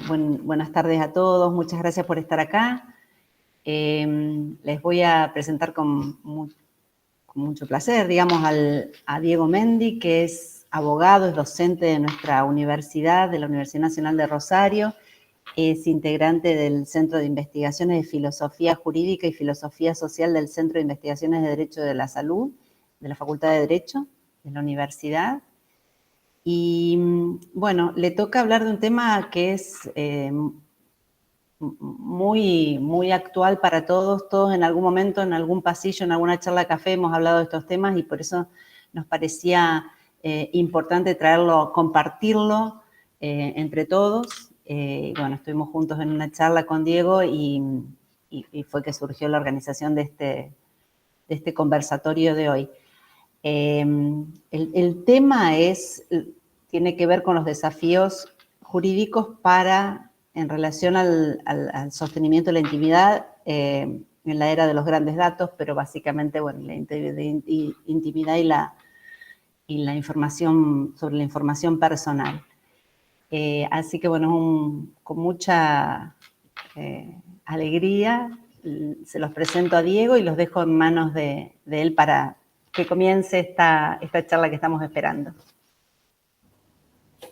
Buenas tardes a todos, muchas gracias por estar acá. Les voy a presentar con mucho placer, digamos, a Diego Mendi, que es abogado, es docente de nuestra universidad, de la Universidad Nacional de Rosario, es integrante del Centro de Investigaciones de Filosofía Jurídica y Filosofía Social del Centro de Investigaciones de Derecho de la Salud, de la Facultad de Derecho de la universidad. Y bueno, le toca hablar de un tema que es muy actual para todos. Todos en algún momento, en algún pasillo, en alguna charla de café hemos hablado de estos temas y por eso nos parecía importante traerlo, compartirlo entre todos. Bueno, estuvimos juntos en una charla con Diego y fue que surgió la organización de este conversatorio de hoy. El tema tiene que ver con los desafíos jurídicos en relación al sostenimiento de la intimidad en la era de los grandes datos, pero básicamente, bueno, la intimidad y la información, sobre la información personal. Así que, bueno, con mucha alegría se los presento a Diego y los dejo en manos de él para que comience esta charla que estamos esperando.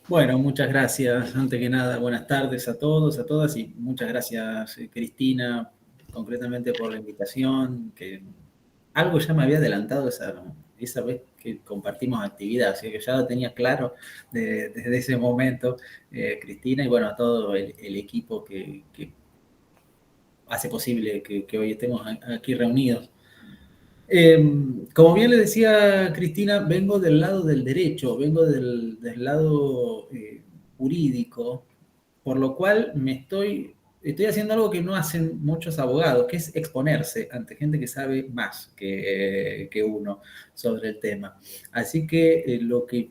Bueno, muchas gracias. Antes que nada, buenas tardes a todos, a todas, y muchas gracias, Cristina, concretamente por la invitación, que algo ya me había adelantado esa vez que compartimos actividad, así que ya lo tenía claro desde ese momento, Cristina, y bueno, a todo el equipo que hace posible que hoy estemos aquí reunidos. Como bien le decía Cristina, vengo del lado del derecho, vengo del lado jurídico, por lo cual estoy haciendo algo que no hacen muchos abogados, que es exponerse ante gente que sabe más que uno sobre el tema. Así que lo que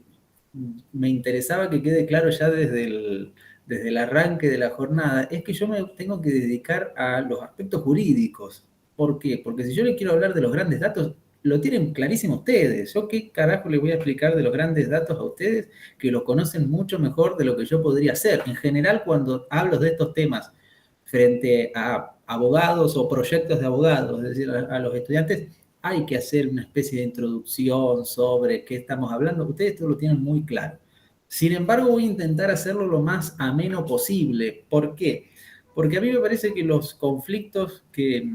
me interesaba que quede claro ya desde el arranque de la jornada es que yo me tengo que dedicar a los aspectos jurídicos. ¿Por qué? Porque si yo les quiero hablar de los grandes datos, lo tienen clarísimo ustedes. ¿Yo qué carajo les voy a explicar de los grandes datos a ustedes que lo conocen mucho mejor de lo que yo podría hacer? En general, cuando hablo de estos temas frente a abogados o proyectos de abogados, es decir, a los estudiantes, hay que hacer una especie de introducción sobre qué estamos hablando. Ustedes todo lo tienen muy claro. Sin embargo, voy a intentar hacerlo lo más ameno posible. ¿Por qué? Porque a mí me parece que los conflictos que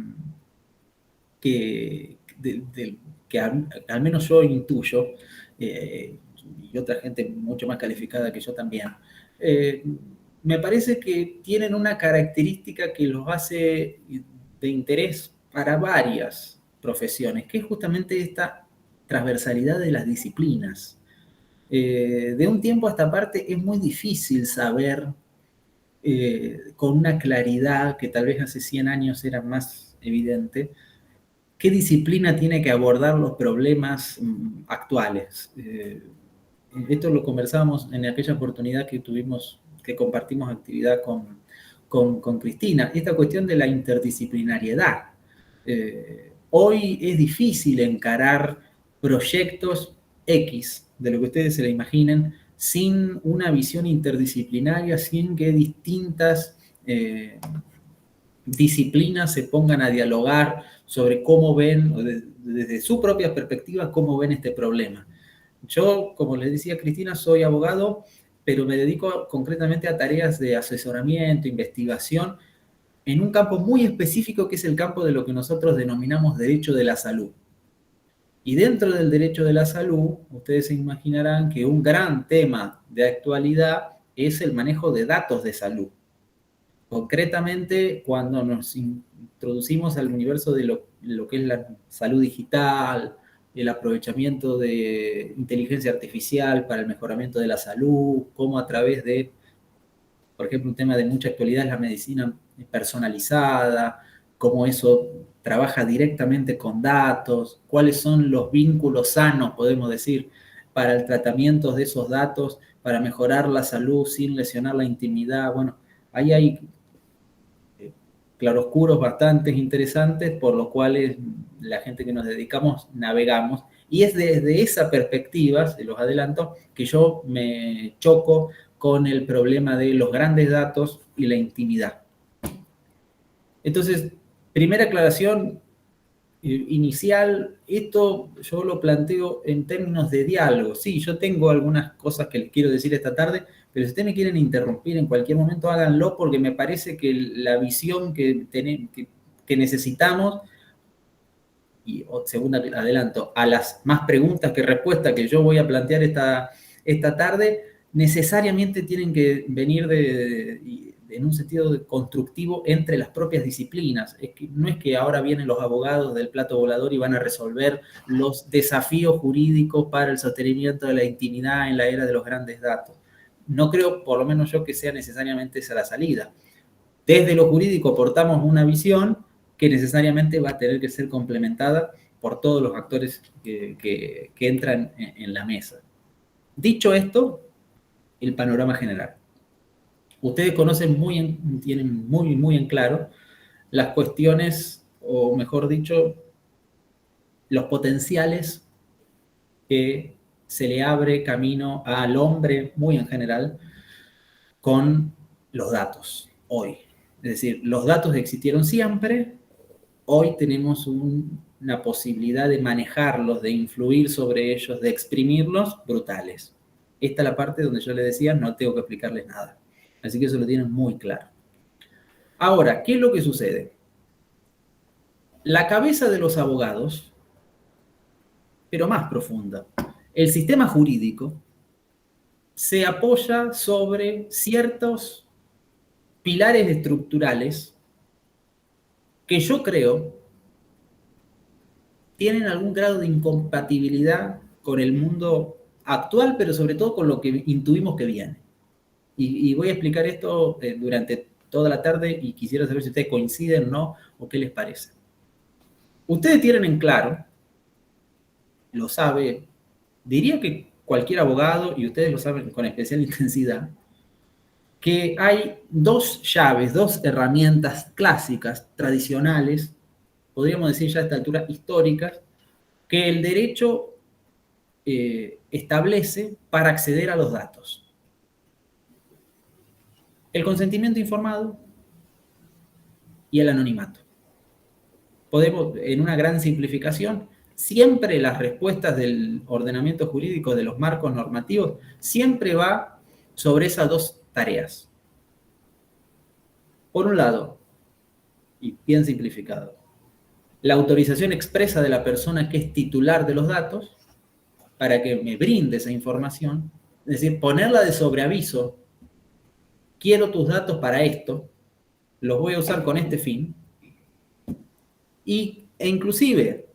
al menos yo intuyo, y otra gente mucho más calificada que yo también, me parece que tienen una característica que los hace de interés para varias profesiones, que es justamente esta transversalidad de las disciplinas. De un tiempo a esta parte es muy difícil saber con una claridad que tal vez hace 100 años era más evidente, qué disciplina tiene que abordar los problemas actuales. Esto lo conversábamos en aquella oportunidad que compartimos actividad con Cristina, esta cuestión de la interdisciplinariedad. Hoy es difícil encarar proyectos X, de lo que ustedes se la imaginen, sin una visión interdisciplinaria, sin que distintas disciplinas se pongan a dialogar sobre cómo ven, desde su propia perspectiva, cómo ven este problema. Yo, como les decía Cristina, soy abogado, pero me dedico concretamente a tareas de asesoramiento, investigación, en un campo muy específico que es el campo de lo que nosotros denominamos derecho de la salud. Y dentro del derecho de la salud, ustedes se imaginarán que un gran tema de actualidad es el manejo de datos de salud. Concretamente, cuando nos introducimos al universo de lo que es la salud digital, el aprovechamiento de inteligencia artificial para el mejoramiento de la salud, cómo a través de, por ejemplo, un tema de mucha actualidad es la medicina personalizada, cómo eso trabaja directamente con datos, cuáles son los vínculos sanos, podemos decir, para el tratamiento de esos datos, para mejorar la salud sin lesionar la intimidad. Bueno, ahí hay claroscuros bastante interesantes por los cuales la gente que nos dedicamos navegamos, y es desde esa perspectiva, se los adelanto, que yo me choco con el problema de los grandes datos y la intimidad. Entonces, primera aclaración inicial, esto yo lo planteo en términos de diálogo. Sí, yo tengo algunas cosas que les quiero decir esta tarde, pero si ustedes me quieren interrumpir en cualquier momento, háganlo, porque me parece que la visión que necesitamos, y segunda adelanto, a las más preguntas que respuestas que yo voy a plantear esta tarde, necesariamente tienen que venir en un sentido constructivo entre las propias disciplinas. No es que ahora vienen los abogados del plato volador y van a resolver los desafíos jurídicos para el sostenimiento de la intimidad en la era de los grandes datos. No creo, por lo menos yo, que sea necesariamente esa la salida. Desde lo jurídico aportamos una visión que necesariamente va a tener que ser complementada por todos los actores que entran en la mesa. Dicho esto, el panorama general. Ustedes tienen muy en claro las cuestiones, o mejor dicho, los potenciales que se le abre camino al hombre, muy en general, con los datos hoy. Es decir, los datos existieron siempre, hoy tenemos una posibilidad de manejarlos, de influir sobre ellos, de exprimirlos, brutales. Esta es la parte donde yo les decía, no tengo que explicarles nada. Así que eso lo tienen muy claro. Ahora, ¿qué es lo que sucede? La cabeza de los abogados, pero más profunda, el sistema jurídico se apoya sobre ciertos pilares estructurales que yo creo tienen algún grado de incompatibilidad con el mundo actual, pero sobre todo con lo que intuimos que viene. Y voy a explicar esto durante toda la tarde y quisiera saber si ustedes coinciden o no, o qué les parece. Ustedes tienen en claro, lo sabe, diría que cualquier abogado, y ustedes lo saben con especial intensidad, que hay dos llaves, dos herramientas clásicas, tradicionales, podríamos decir ya a esta altura históricas, que el derecho establece para acceder a los datos. El consentimiento informado y el anonimato. Podemos, en una gran simplificación, siempre las respuestas del ordenamiento jurídico, de los marcos normativos, siempre va sobre esas dos tareas. Por un lado, y bien simplificado, la autorización expresa de la persona que es titular de los datos para que me brinde esa información, es decir, ponerla de sobreaviso, quiero tus datos para esto, los voy a usar con este fin, e inclusive,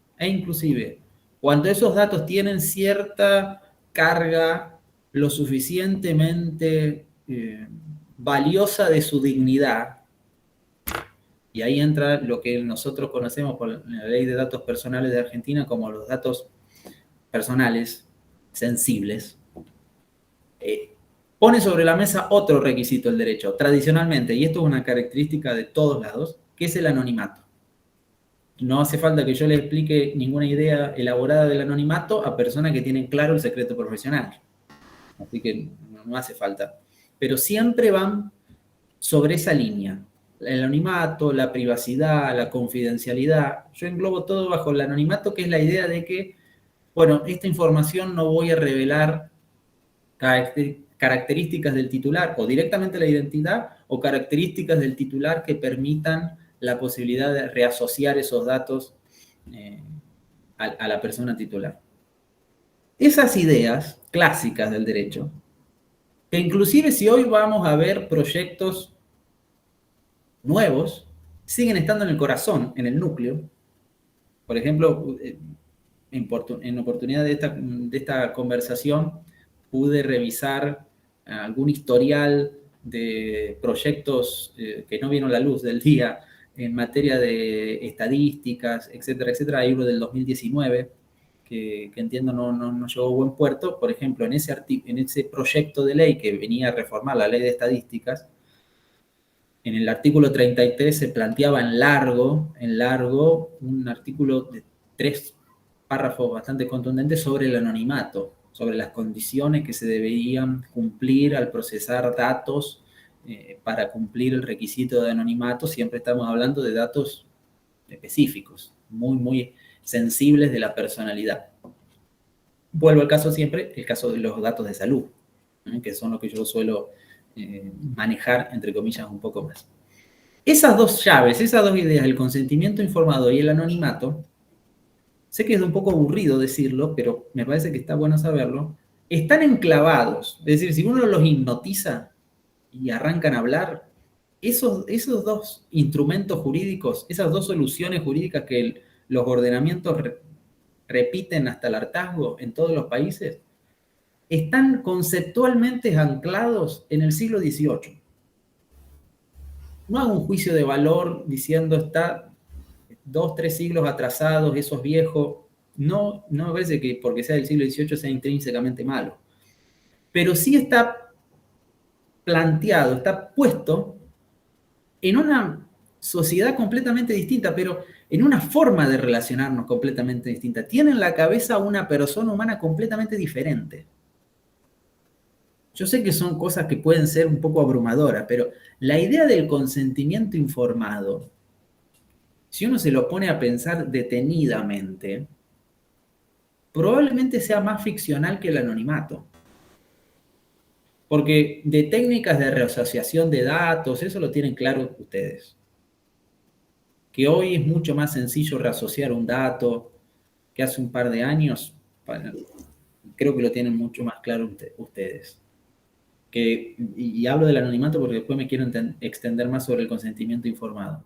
cuando esos datos tienen cierta carga lo suficientemente valiosa de su dignidad, y ahí entra lo que nosotros conocemos por la Ley de Datos Personales de Argentina como los datos personales sensibles, pone sobre la mesa otro requisito el derecho, tradicionalmente, y esto es una característica de todos lados, que es el anonimato. No hace falta que yo le explique ninguna idea elaborada del anonimato a personas que tienen claro el secreto profesional. Así que no hace falta. Pero siempre van sobre esa línea. El anonimato, la privacidad, la confidencialidad. Yo englobo todo bajo el anonimato, que es la idea de que, bueno, esta información no voy a revelar características del titular, o directamente la identidad, o características del titular que permitan la posibilidad de reasociar esos datos a la persona titular. Esas ideas clásicas del derecho, que inclusive si hoy vamos a ver proyectos nuevos, siguen estando en el corazón, en el núcleo. Por ejemplo, en oportunidad de esta conversación, pude revisar algún historial de proyectos que no vieron la luz del día en materia de estadísticas, etcétera, etcétera. Hay uno del 2019 que entiendo no llegó a buen puerto. Por ejemplo, en ese proyecto de ley que venía a reformar la ley de estadísticas, en el artículo 33 se planteaba en largo un artículo de 3 párrafos bastante contundentes sobre el anonimato, sobre las condiciones que se deberían cumplir al procesar datos para cumplir el requisito de anonimato, siempre estamos hablando de datos específicos, muy, muy sensibles de la personalidad. Vuelvo al caso siempre, el caso de los datos de salud, que son los que yo suelo manejar, entre comillas, un poco más. Esas dos llaves, esas dos ideas, el consentimiento informado y el anonimato, sé que es un poco aburrido decirlo, pero me parece que está bueno saberlo, están enclavados. Es decir, si uno los hipnotiza y arrancan a hablar, esos dos instrumentos jurídicos, esas dos soluciones jurídicas que los ordenamientos repiten hasta el hartazgo en todos los países, están conceptualmente anclados en el siglo XVIII. No hago un juicio de valor diciendo está 2, 3 siglos atrasados, eso es viejo. No me parece que porque sea del siglo XVIII sea intrínsecamente malo. Pero sí está planteado, está puesto en una sociedad completamente distinta, pero en una forma de relacionarnos completamente distinta. Tiene en la cabeza una persona humana completamente diferente. Yo sé que son cosas que pueden ser un poco abrumadoras, pero la idea del consentimiento informado, si uno se lo pone a pensar detenidamente, probablemente sea más ficcional que el anonimato. Porque de técnicas de reasociación de datos, eso lo tienen claro ustedes. Que hoy es mucho más sencillo reasociar un dato que hace un par de años, creo que lo tienen mucho más claro ustedes. Y hablo del anonimato porque después me quiero extender más sobre el consentimiento informado.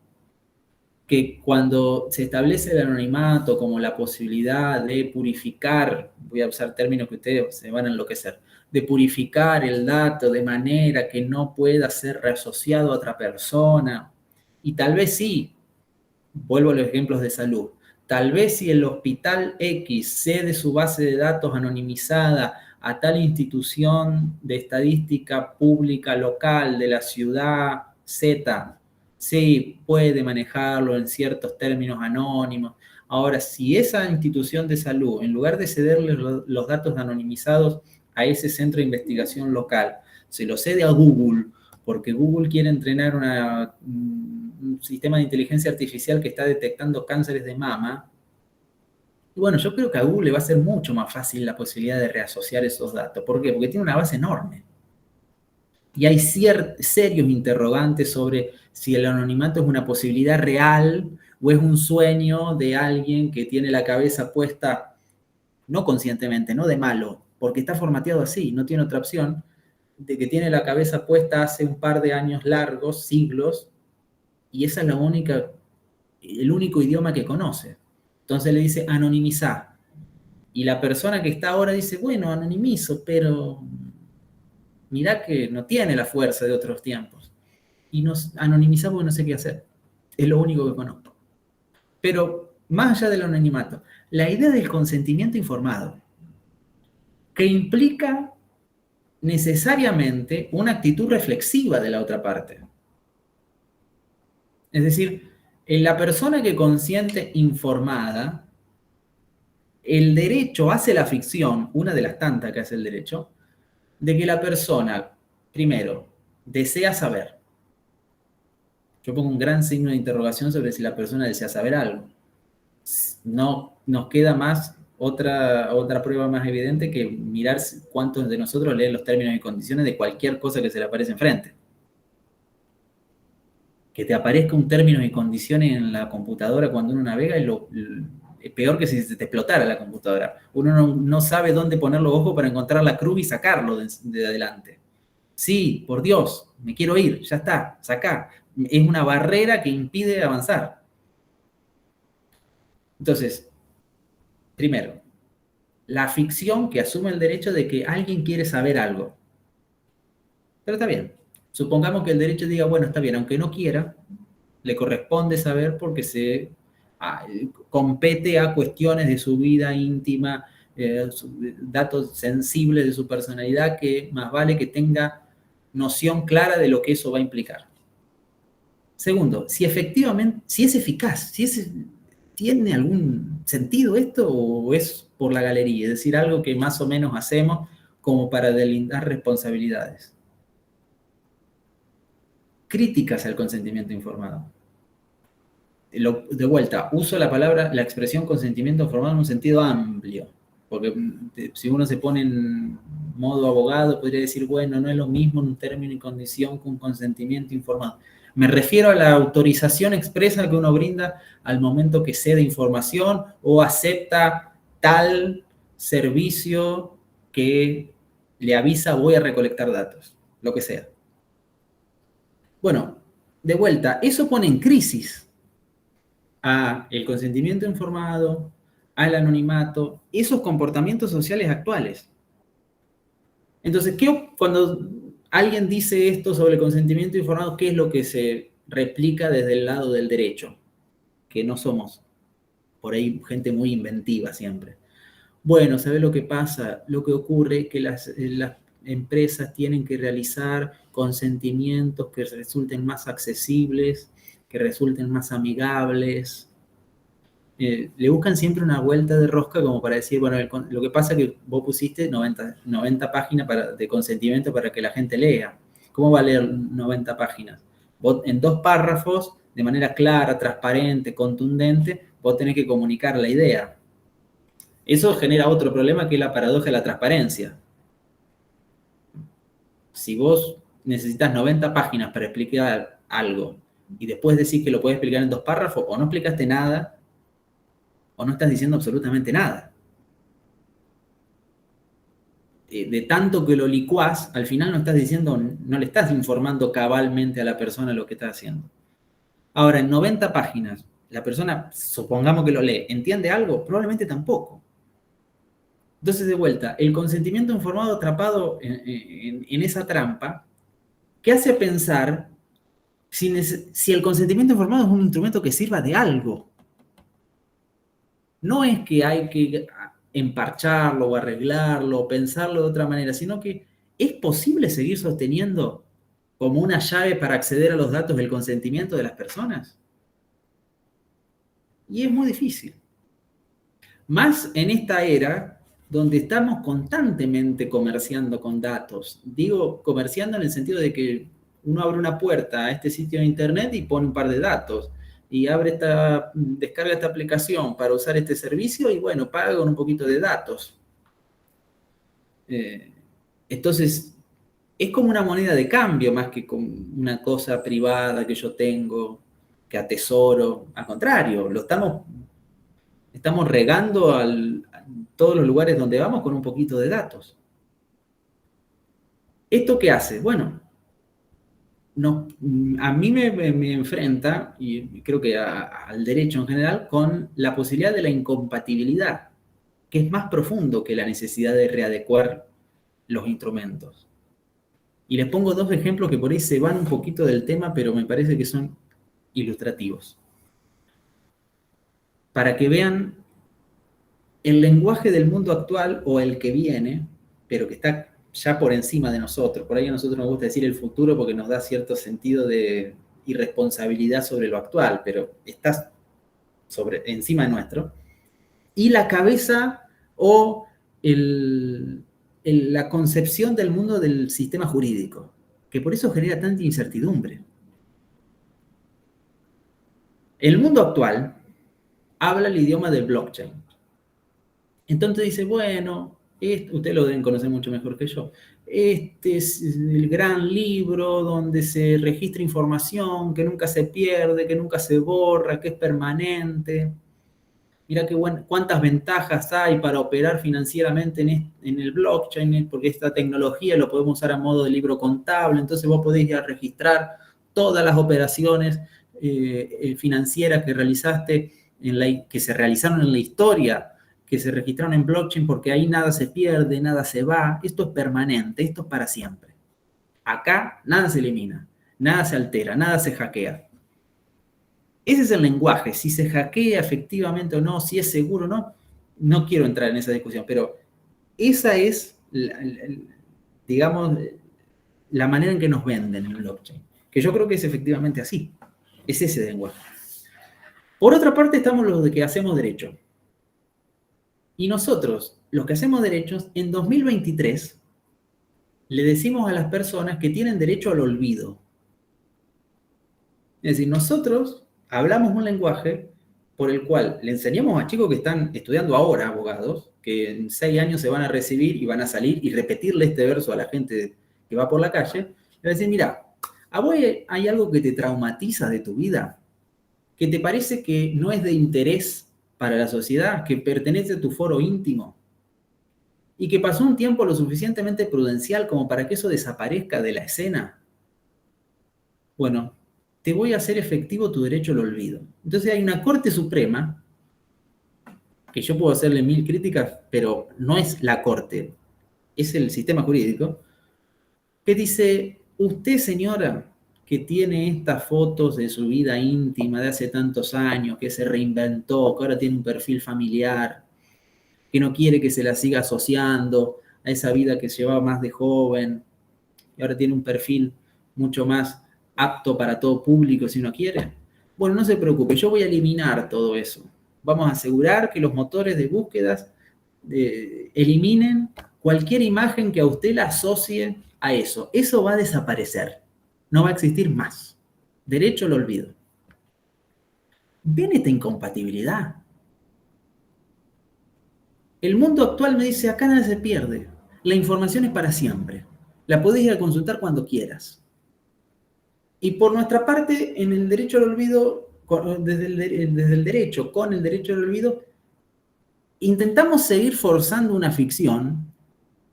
Que cuando se establece el anonimato como la posibilidad de purificar, voy a usar términos que ustedes se van a enloquecer, de purificar el dato de manera que no pueda ser reasociado a otra persona, y tal vez sí, vuelvo a los ejemplos de salud, tal vez si el hospital X cede su base de datos anonimizada a tal institución de estadística pública local de la ciudad Z, sí, puede manejarlo en ciertos términos anónimos. Ahora, si esa institución de salud, en lugar de cederle los datos anonimizados a ese centro de investigación local, se lo cede a Google, porque Google quiere entrenar un sistema de inteligencia artificial que está detectando cánceres de mama, y bueno, yo creo que a Google le va a ser mucho más fácil la posibilidad de reasociar esos datos. ¿Por qué? Porque tiene una base enorme. Y hay serios interrogantes sobre si el anonimato es una posibilidad real o es un sueño de alguien que tiene la cabeza puesta, no conscientemente, no de malo, porque está formateado así, no tiene otra opción, de que tiene la cabeza puesta hace un par de años largos, siglos, y esa es el único idioma que conoce. Entonces le dice anonimizar. Y la persona que está ahora dice, bueno, anonimizo, pero mirá que no tiene la fuerza de otros tiempos. Y nos anonimizamos porque no sé qué hacer. Es lo único que conozco. Pero más allá del anonimato, la idea del consentimiento informado, que implica necesariamente una actitud reflexiva de la otra parte. Es decir, en la persona que consiente informada, el derecho hace la ficción, una de las tantas que hace el derecho, de que la persona, primero, desea saber. Yo pongo un gran signo de interrogación sobre si la persona desea saber algo. No nos queda más otra prueba más evidente que mirar cuántos de nosotros leen los términos y condiciones de cualquier cosa que se le aparece enfrente. Que te aparezca un término y condiciones en la computadora cuando uno navega es peor que si se te explotara la computadora. Uno no sabe dónde poner los ojos para encontrar la cruz y sacarlo de adelante. Sí, por Dios, me quiero ir, ya está, sacá. Es una barrera que impide avanzar. Entonces, primero, la ficción que asume el derecho de que alguien quiere saber algo. Pero está bien. Supongamos que el derecho diga, bueno, está bien, aunque no quiera, le corresponde saber porque compete a cuestiones de su vida íntima, datos sensibles de su personalidad, que más vale que tenga noción clara de lo que eso va a implicar. Segundo, si efectivamente, si es eficaz, ¿tiene algún sentido esto o es por la galería? Es decir, algo que más o menos hacemos como para delindar responsabilidades. críticas al consentimiento informado. De vuelta, uso la expresión consentimiento informado en un sentido amplio, porque si uno se pone en modo abogado, podría decir, bueno, no es lo mismo un término y condición que un consentimiento informado. Me refiero a la autorización expresa que uno brinda al momento que cede información o acepta tal servicio que le avisa voy a recolectar datos, lo que sea. Bueno, de vuelta, eso pone en crisis a el consentimiento informado, al anonimato, esos comportamientos sociales actuales. Entonces, cuando alguien dice esto sobre el consentimiento informado, ¿qué es lo que se replica desde el lado del derecho? Que no somos, por ahí, gente muy inventiva siempre. Bueno, ¿sabe lo que pasa? Lo que ocurre es que las empresas tienen que realizar consentimientos que resulten más accesibles, que resulten más amigables. Le buscan siempre una vuelta de rosca como para decir, bueno, lo que pasa es que vos pusiste 90 páginas de consentimiento para que la gente lea. ¿Cómo va a leer 90 páginas? Vos en 2 párrafos, de manera clara, transparente, contundente, vos tenés que comunicar la idea. Eso genera otro problema que es la paradoja de la transparencia. Si vos necesitas 90 páginas para explicar algo y después decís que lo podés explicar en 2 párrafos, o no explicaste nada, o no estás diciendo absolutamente nada. De tanto que lo licuás, al final no estás diciendo, no le estás informando cabalmente a la persona lo que está haciendo. Ahora, en 90 páginas, la persona, supongamos que lo lee, ¿entiende algo? Probablemente tampoco. Entonces, de vuelta, el consentimiento informado atrapado en esa trampa, ¿qué hace pensar si el consentimiento informado es un instrumento que sirva de algo? No es que hay que emparcharlo o arreglarlo o pensarlo de otra manera, sino que es posible seguir sosteniendo como una llave para acceder a los datos del consentimiento de las personas. Y es muy difícil. Más en esta era donde estamos constantemente comerciando con datos. Digo comerciando en el sentido de que uno abre una puerta a este sitio de internet y pone un par de datos. Y descarga esta aplicación para usar este servicio y bueno, paga con un poquito de datos. Entonces, es como una moneda de cambio más que como una cosa privada que yo tengo, que atesoro. Al contrario, estamos regando a todos los lugares donde vamos con un poquito de datos. ¿Esto qué hace? Bueno, a mí me enfrenta, y creo que al derecho en general, con la posibilidad de la incompatibilidad, que es más profundo que la necesidad de readecuar los instrumentos. Y les pongo 2 ejemplos que por ahí se van un poquito del tema, pero me parece que son ilustrativos. Para que vean el lenguaje del mundo actual o el que viene, pero que está ya por encima de nosotros. Por ahí a nosotros nos gusta decir el futuro porque nos da cierto sentido de irresponsabilidad sobre lo actual, pero está encima de nuestro. Y la cabeza o la concepción del mundo del sistema jurídico, que por eso genera tanta incertidumbre. El mundo actual habla el idioma del blockchain. Entonces dice, bueno, ustedes lo deben conocer mucho mejor que yo. Este es el gran libro donde se registra información que nunca se pierde, que nunca se borra, que es permanente. Mira cuántas ventajas hay para operar financieramente en el blockchain, porque esta tecnología lo podemos usar a modo de libro contable, entonces vos podés ir a registrar todas las operaciones financieras que realizaste, que se realizaron en la historia, que se registraron en blockchain, porque ahí nada se pierde, nada se va. Esto es permanente, esto es para siempre. Acá nada se elimina, nada se altera, nada se hackea. Ese es el lenguaje. Si se hackea efectivamente o no, si es seguro o no, no quiero entrar en esa discusión, pero esa es, digamos, la manera en que nos venden el blockchain, que yo creo que es efectivamente así. Es ese lenguaje. Por otra parte, estamos los de que hacemos derecho. Y nosotros, los que hacemos derechos, en 2023, le decimos a las personas que tienen derecho al olvido. Es decir, nosotros hablamos un lenguaje por el cual le enseñamos a chicos que están estudiando ahora, abogados, que en 6 años se van a recibir y van a salir y repetirle este verso a la gente que va por la calle, le va a decir, mira, ¿a vos hay algo que te traumatiza de tu vida? ¿Que te parece que no es de interés para la sociedad, que pertenece a tu foro íntimo? Y que pasó un tiempo lo suficientemente prudencial como para que eso desaparezca de la escena. Bueno, te voy a hacer efectivo tu derecho al olvido. Entonces hay una Corte Suprema, que yo puedo hacerle 1000 críticas, pero no es la Corte, es el sistema jurídico, que dice, usted señora, que tiene estas fotos de su vida íntima de hace tantos años, que se reinventó, que ahora tiene un perfil familiar, que no quiere que se la siga asociando a esa vida que llevaba más de joven, y ahora tiene un perfil mucho más apto para todo público si uno quiere. Bueno, no se preocupe, yo voy a eliminar todo eso. Vamos a asegurar que los motores de búsquedas eliminen cualquier imagen que a usted la asocie a eso. Eso va a desaparecer. No va a existir más. Derecho al olvido. ¿Ven esta incompatibilidad? El mundo actual me dice, acá nada se pierde. La información es para siempre. La podés ir a consultar cuando quieras. Y por nuestra parte, en el derecho al olvido, desde el derecho, con el derecho al olvido, intentamos seguir forzando una ficción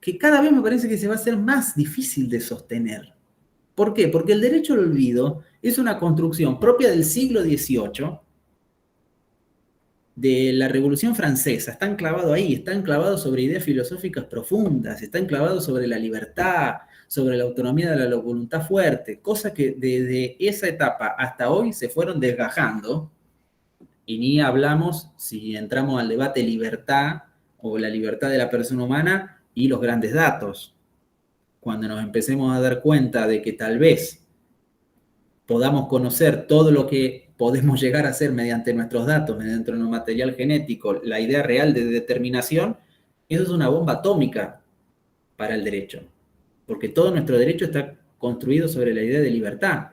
que cada vez me parece que se va a hacer más difícil de sostener. ¿Por qué? Porque el derecho al olvido es una construcción propia del siglo XVIII, de la Revolución Francesa, está enclavado ahí, está enclavado sobre ideas filosóficas profundas, está enclavado sobre la libertad, sobre la autonomía de la voluntad fuerte, cosas que desde esa etapa hasta hoy se fueron desgajando, y ni hablamos si entramos al debate libertad o la libertad de la persona humana y los grandes datos. Cuando nos empecemos a dar cuenta de que tal vez podamos conocer todo lo que podemos llegar a hacer mediante nuestros datos, mediante nuestro material genético, la idea real de determinación, eso es una bomba atómica para el derecho, porque todo nuestro derecho está construido sobre la idea de libertad.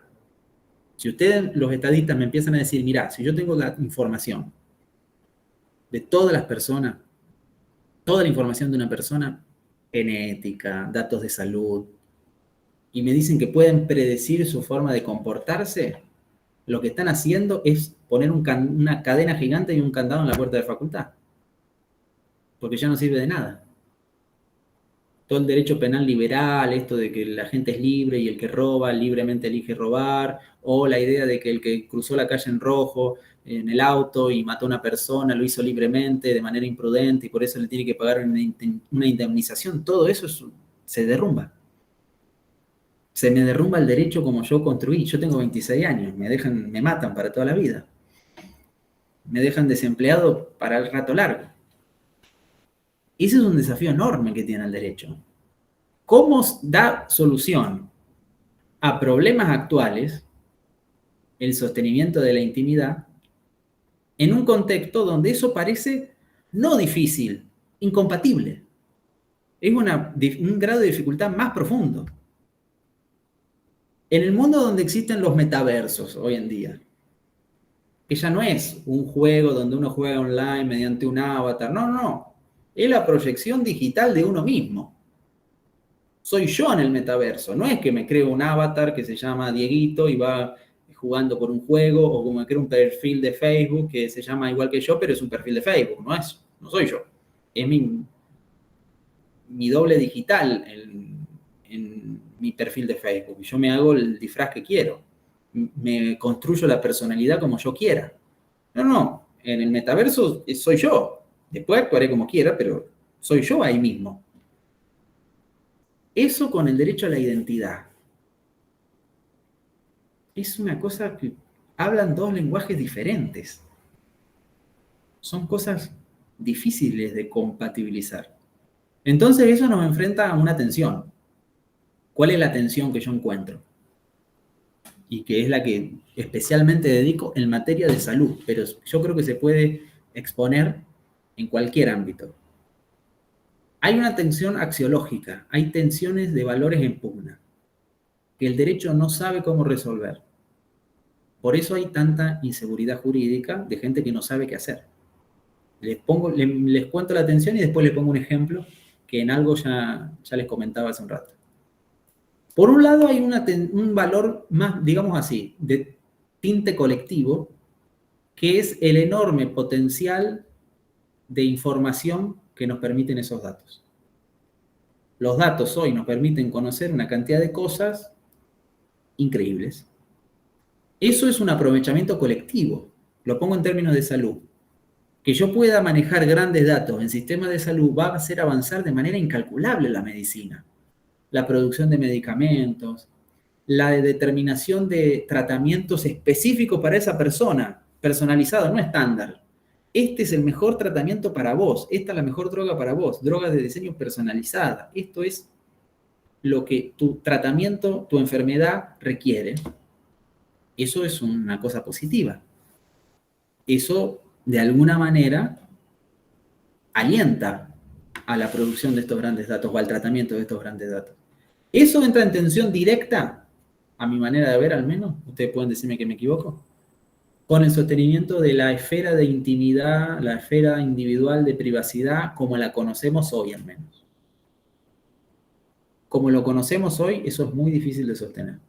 Si ustedes, los estadistas, me empiezan a decir, mira, si yo tengo la información de todas las personas, toda la información de una persona, genética, datos de salud, y me dicen que pueden predecir su forma de comportarse, lo que están haciendo es poner una cadena gigante y un candado en la puerta de facultad, porque ya no sirve de nada. Todo el derecho penal liberal, esto de que la gente es libre y el que roba libremente elige robar, o la idea de que el que cruzó la calle en rojo en el auto y mató a una persona lo hizo libremente, de manera imprudente, y por eso le tiene que pagar una indemnización, todo eso se derrumba. Se me derrumba el derecho como yo construí. Yo tengo 26 años, me matan para toda la vida. Me dejan desempleado para el rato largo. Ese es un desafío enorme que tiene el derecho. ¿Cómo da solución a problemas actuales el sostenimiento de la intimidad en un contexto donde eso parece no difícil, incompatible? Es un grado de dificultad más profundo. En el mundo donde existen los metaversos hoy en día, que ya no es un juego donde uno juega online mediante un avatar, no, es la proyección digital de uno mismo. Soy yo en el metaverso, no es que me creo un avatar que se llama Dieguito y va jugando por un juego, o como me creo un perfil de Facebook que se llama igual que yo, pero es un perfil de Facebook, no soy yo. Es mi doble digital en mi perfil de Facebook. Yo me hago el disfraz que quiero. Me construyo la personalidad como yo quiera. No, en el metaverso soy yo. Después actuaré como quiera, pero soy yo ahí mismo. Eso con el derecho a la identidad. Es una cosa que hablan dos lenguajes diferentes. Son cosas difíciles de compatibilizar. Entonces eso nos enfrenta a una tensión. ¿Cuál es la tensión que yo encuentro? Y que es la que especialmente dedico en materia de salud, pero yo creo que se puede exponer en cualquier ámbito. Hay una tensión axiológica, hay tensiones de valores en pugna, que el derecho no sabe cómo resolver. Por eso hay tanta inseguridad jurídica de gente que no sabe qué hacer. Les cuento la atención y después les pongo un ejemplo que en algo ya les comentaba hace un rato. Por un lado hay un valor más, digamos así, de tinte colectivo, que es el enorme potencial de información que nos permiten esos datos. Los datos hoy nos permiten conocer una cantidad de cosas increíbles. Eso es un aprovechamiento colectivo. Lo pongo en términos de salud. Que yo pueda manejar grandes datos en sistemas de salud va a hacer avanzar de manera incalculable la medicina. La producción de medicamentos, la determinación de tratamientos específicos para esa persona, personalizado, no estándar. Este es el mejor tratamiento para vos, esta es la mejor droga para vos, droga de diseño personalizada. Esto es lo que tu tratamiento, tu enfermedad requiere. Eso es una cosa positiva. Eso, de alguna manera, alienta a la producción de estos grandes datos o al tratamiento de estos grandes datos. Eso entra en tensión directa, a mi manera de ver al menos, ustedes pueden decirme que me equivoco, con el sostenimiento de la esfera de intimidad, la esfera individual de privacidad, como la conocemos hoy al menos. Como lo conocemos hoy, eso es muy difícil de sostener.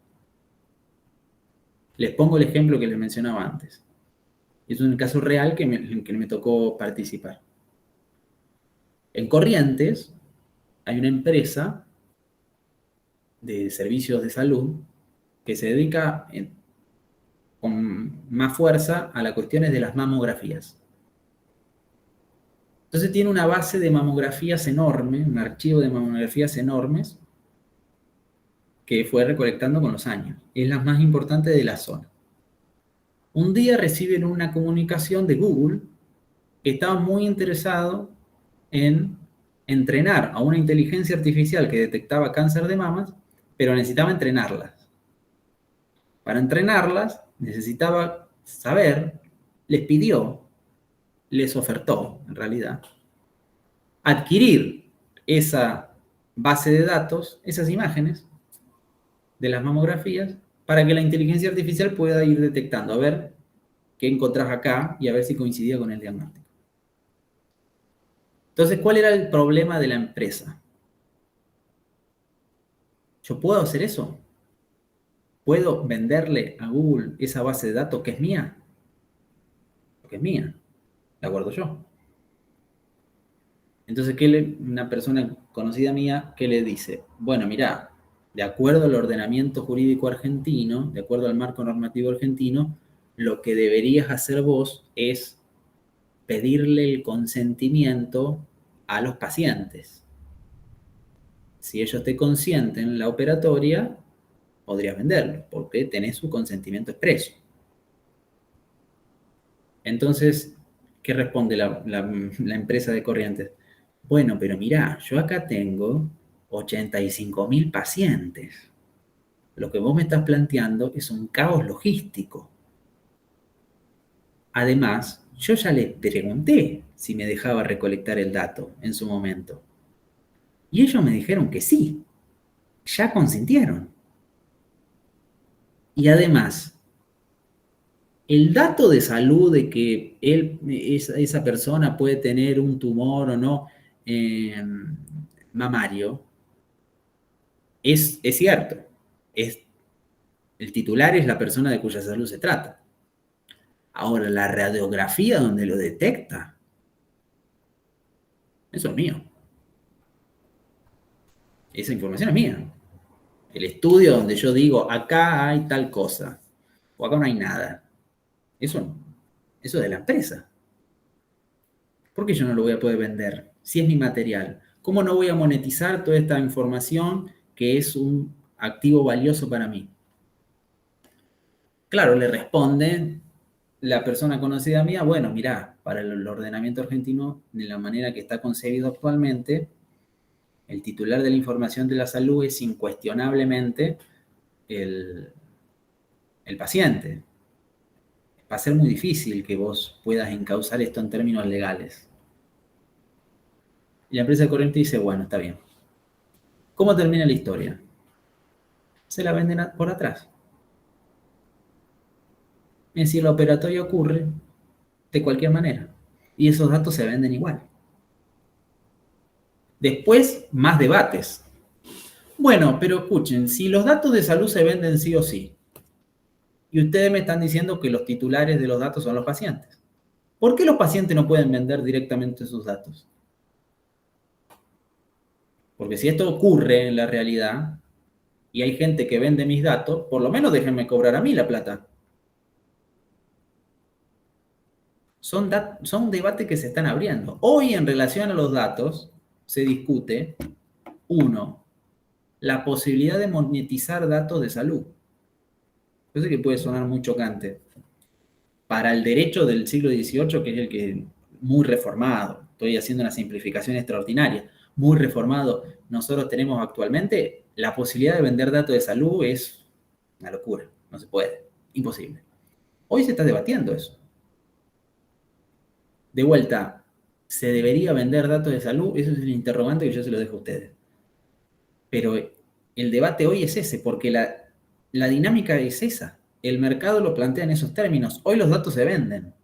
Les pongo el ejemplo que les mencionaba antes. Es un caso real que me tocó participar. En Corrientes hay una empresa de servicios de salud que se dedica con más fuerza a las cuestiones de las mamografías. Entonces tiene una base de mamografías enorme, un archivo de mamografías enormes que fue recolectando con los años. Es la más importante de la zona. Un día reciben una comunicación de Google que estaba muy interesado en entrenar a una inteligencia artificial que detectaba cáncer de mamas, pero necesitaba entrenarlas. Para entrenarlas necesitaba saber, les pidió, les ofertó, en realidad, adquirir esa base de datos, esas imágenes de las mamografías, para que la inteligencia artificial pueda ir detectando, a ver qué encontrás acá y a ver si coincidía con el diagnóstico. Entonces, ¿cuál era el problema de la empresa? ¿Yo puedo hacer eso? ¿Puedo venderle a Google esa base de datos que es mía? Porque es mía, la guardo yo. Entonces, una persona conocida mía, ¿qué le dice? Bueno, mira, de acuerdo al ordenamiento jurídico argentino, de acuerdo al marco normativo argentino, lo que deberías hacer vos es pedirle el consentimiento a los pacientes. Si ellos te consienten la operatoria, podrías venderlo, porque tenés su consentimiento expreso. Entonces, ¿qué responde la empresa de Corrientes? Bueno, pero mirá, yo acá tengo 85.000 pacientes. Lo que vos me estás planteando es un caos logístico. Además, yo ya les pregunté si me dejaba recolectar el dato en su momento. Y ellos me dijeron que sí, ya consintieron. Y además, el dato de salud de que esa persona puede tener un tumor o no mamario es cierto. El titular es la persona de cuya salud se trata. Ahora, la radiografía donde lo detecta, eso es mío. Esa información es mía. El estudio donde yo digo, acá hay tal cosa, o acá no hay nada. Eso es de la empresa. ¿Por qué yo no lo voy a poder vender? Si es mi material. ¿Cómo no voy a monetizar toda esta información que es un activo valioso para mí? Claro, le responde la persona conocida mía, bueno, mirá, para el ordenamiento argentino, de la manera que está concebido actualmente, el titular de la información de la salud es incuestionablemente el paciente. Va a ser muy difícil que vos puedas encauzar esto en términos legales. Y la empresa de corriente dice, bueno, está bien. ¿Cómo termina la historia? Se la venden por atrás. Es decir, la operatoria ocurre de cualquier manera. Y esos datos se venden igual. Después, más debates. Bueno, pero escuchen, si los datos de salud se venden sí o sí, y ustedes me están diciendo que los titulares de los datos son los pacientes, ¿por qué los pacientes no pueden vender directamente sus datos? Porque si esto ocurre en la realidad y hay gente que vende mis datos, por lo menos déjenme cobrar a mí la plata. Son debates que se están abriendo. Hoy, en relación a los datos, se discute, uno, la posibilidad de monetizar datos de salud. Yo sé que puede sonar muy chocante. Para el derecho del siglo XVIII, que es el que muy reformado, estoy haciendo una simplificación extraordinaria, muy reformado, nosotros tenemos actualmente, la posibilidad de vender datos de salud es una locura, no se puede, imposible. Hoy se está debatiendo eso. De vuelta, ¿se debería vender datos de salud? Eso es el interrogante que yo se lo dejo a ustedes. Pero el debate hoy es ese, porque la dinámica es esa. El mercado lo plantea en esos términos. Hoy los datos se venden.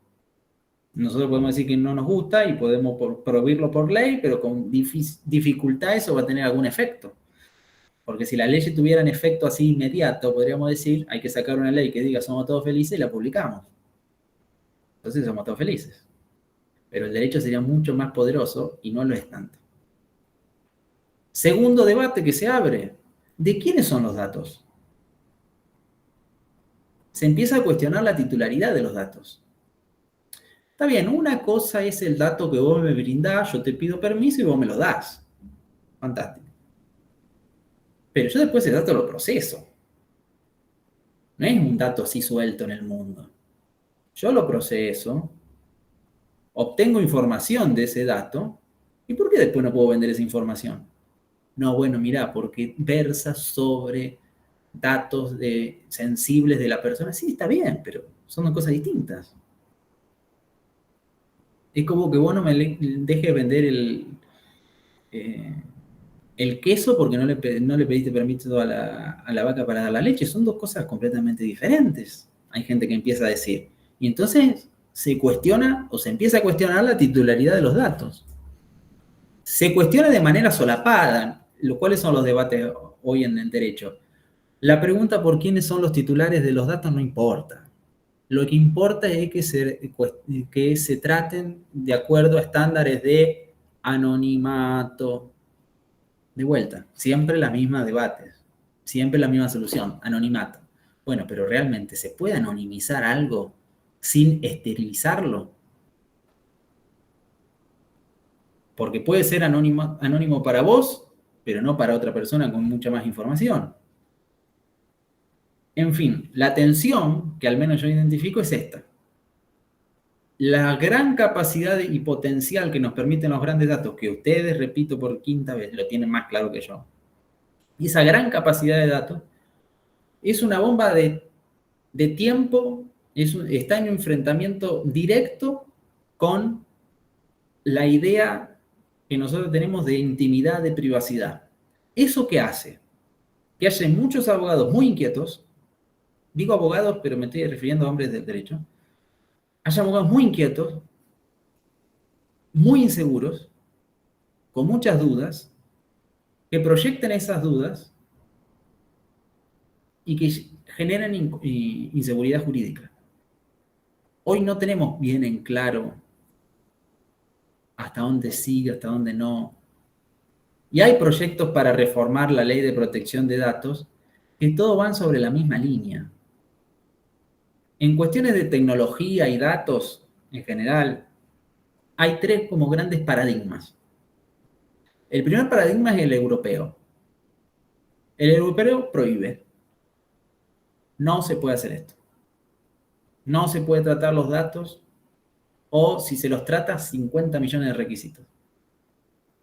Nosotros podemos decir que no nos gusta y podemos prohibirlo por ley, pero con dificultad eso va a tener algún efecto. Porque si las leyes tuvieran efecto así inmediato, podríamos decir, hay que sacar una ley que diga somos todos felices y la publicamos. Entonces somos todos felices. Pero el derecho sería mucho más poderoso y no lo es tanto. Segundo debate que se abre, ¿de quiénes son los datos? Se empieza a cuestionar la titularidad de los datos. Está bien, una cosa es el dato que vos me brindás, yo te pido permiso y vos me lo das. Fantástico. Pero yo después ese dato lo proceso. No es un dato así suelto en el mundo. Yo lo proceso, obtengo información de ese dato, ¿y por qué después no puedo vender esa información? No, bueno, mirá, porque versa sobre datos sensibles de la persona. Sí, está bien, pero son dos cosas distintas. Es como que vos no me dejes vender el queso porque no le pediste permiso a la vaca para dar la leche. Son dos cosas completamente diferentes. Hay gente que empieza a decir. Y entonces se cuestiona o se empieza a cuestionar la titularidad de los datos. Se cuestiona de manera solapada, ¿cuáles son los debates hoy en el derecho? La pregunta por quiénes son los titulares de los datos no importa. Lo que importa es que se traten de acuerdo a estándares de anonimato. De vuelta, siempre las mismas debates, siempre la misma solución, anonimato. Bueno, pero realmente, ¿se puede anonimizar algo sin esterilizarlo? Porque puede ser anónimo para vos, pero no para otra persona con mucha más información. En fin, la tensión que al menos yo identifico es esta. La gran capacidad y potencial que nos permiten los grandes datos, que ustedes, repito por quinta vez, lo tienen más claro que yo, y esa gran capacidad de datos es una bomba de tiempo, está en un enfrentamiento directo con la idea que nosotros tenemos de intimidad, de privacidad. ¿Eso qué hace? Que haya muchos abogados muy inquietos, digo abogados, pero me estoy refiriendo a hombres del derecho, haya abogados muy inquietos, muy inseguros, con muchas dudas, que proyecten esas dudas y que generen inseguridad jurídica. Hoy no tenemos bien en claro hasta dónde sigue, hasta dónde no. Y hay proyectos para reformar la ley de protección de datos que todos van sobre la misma línea. En cuestiones de tecnología y datos en general, hay tres como grandes paradigmas. El primer paradigma es el europeo. El europeo prohíbe. No se puede hacer esto. No se puede tratar los datos o si se los trata, 50 millones de requisitos.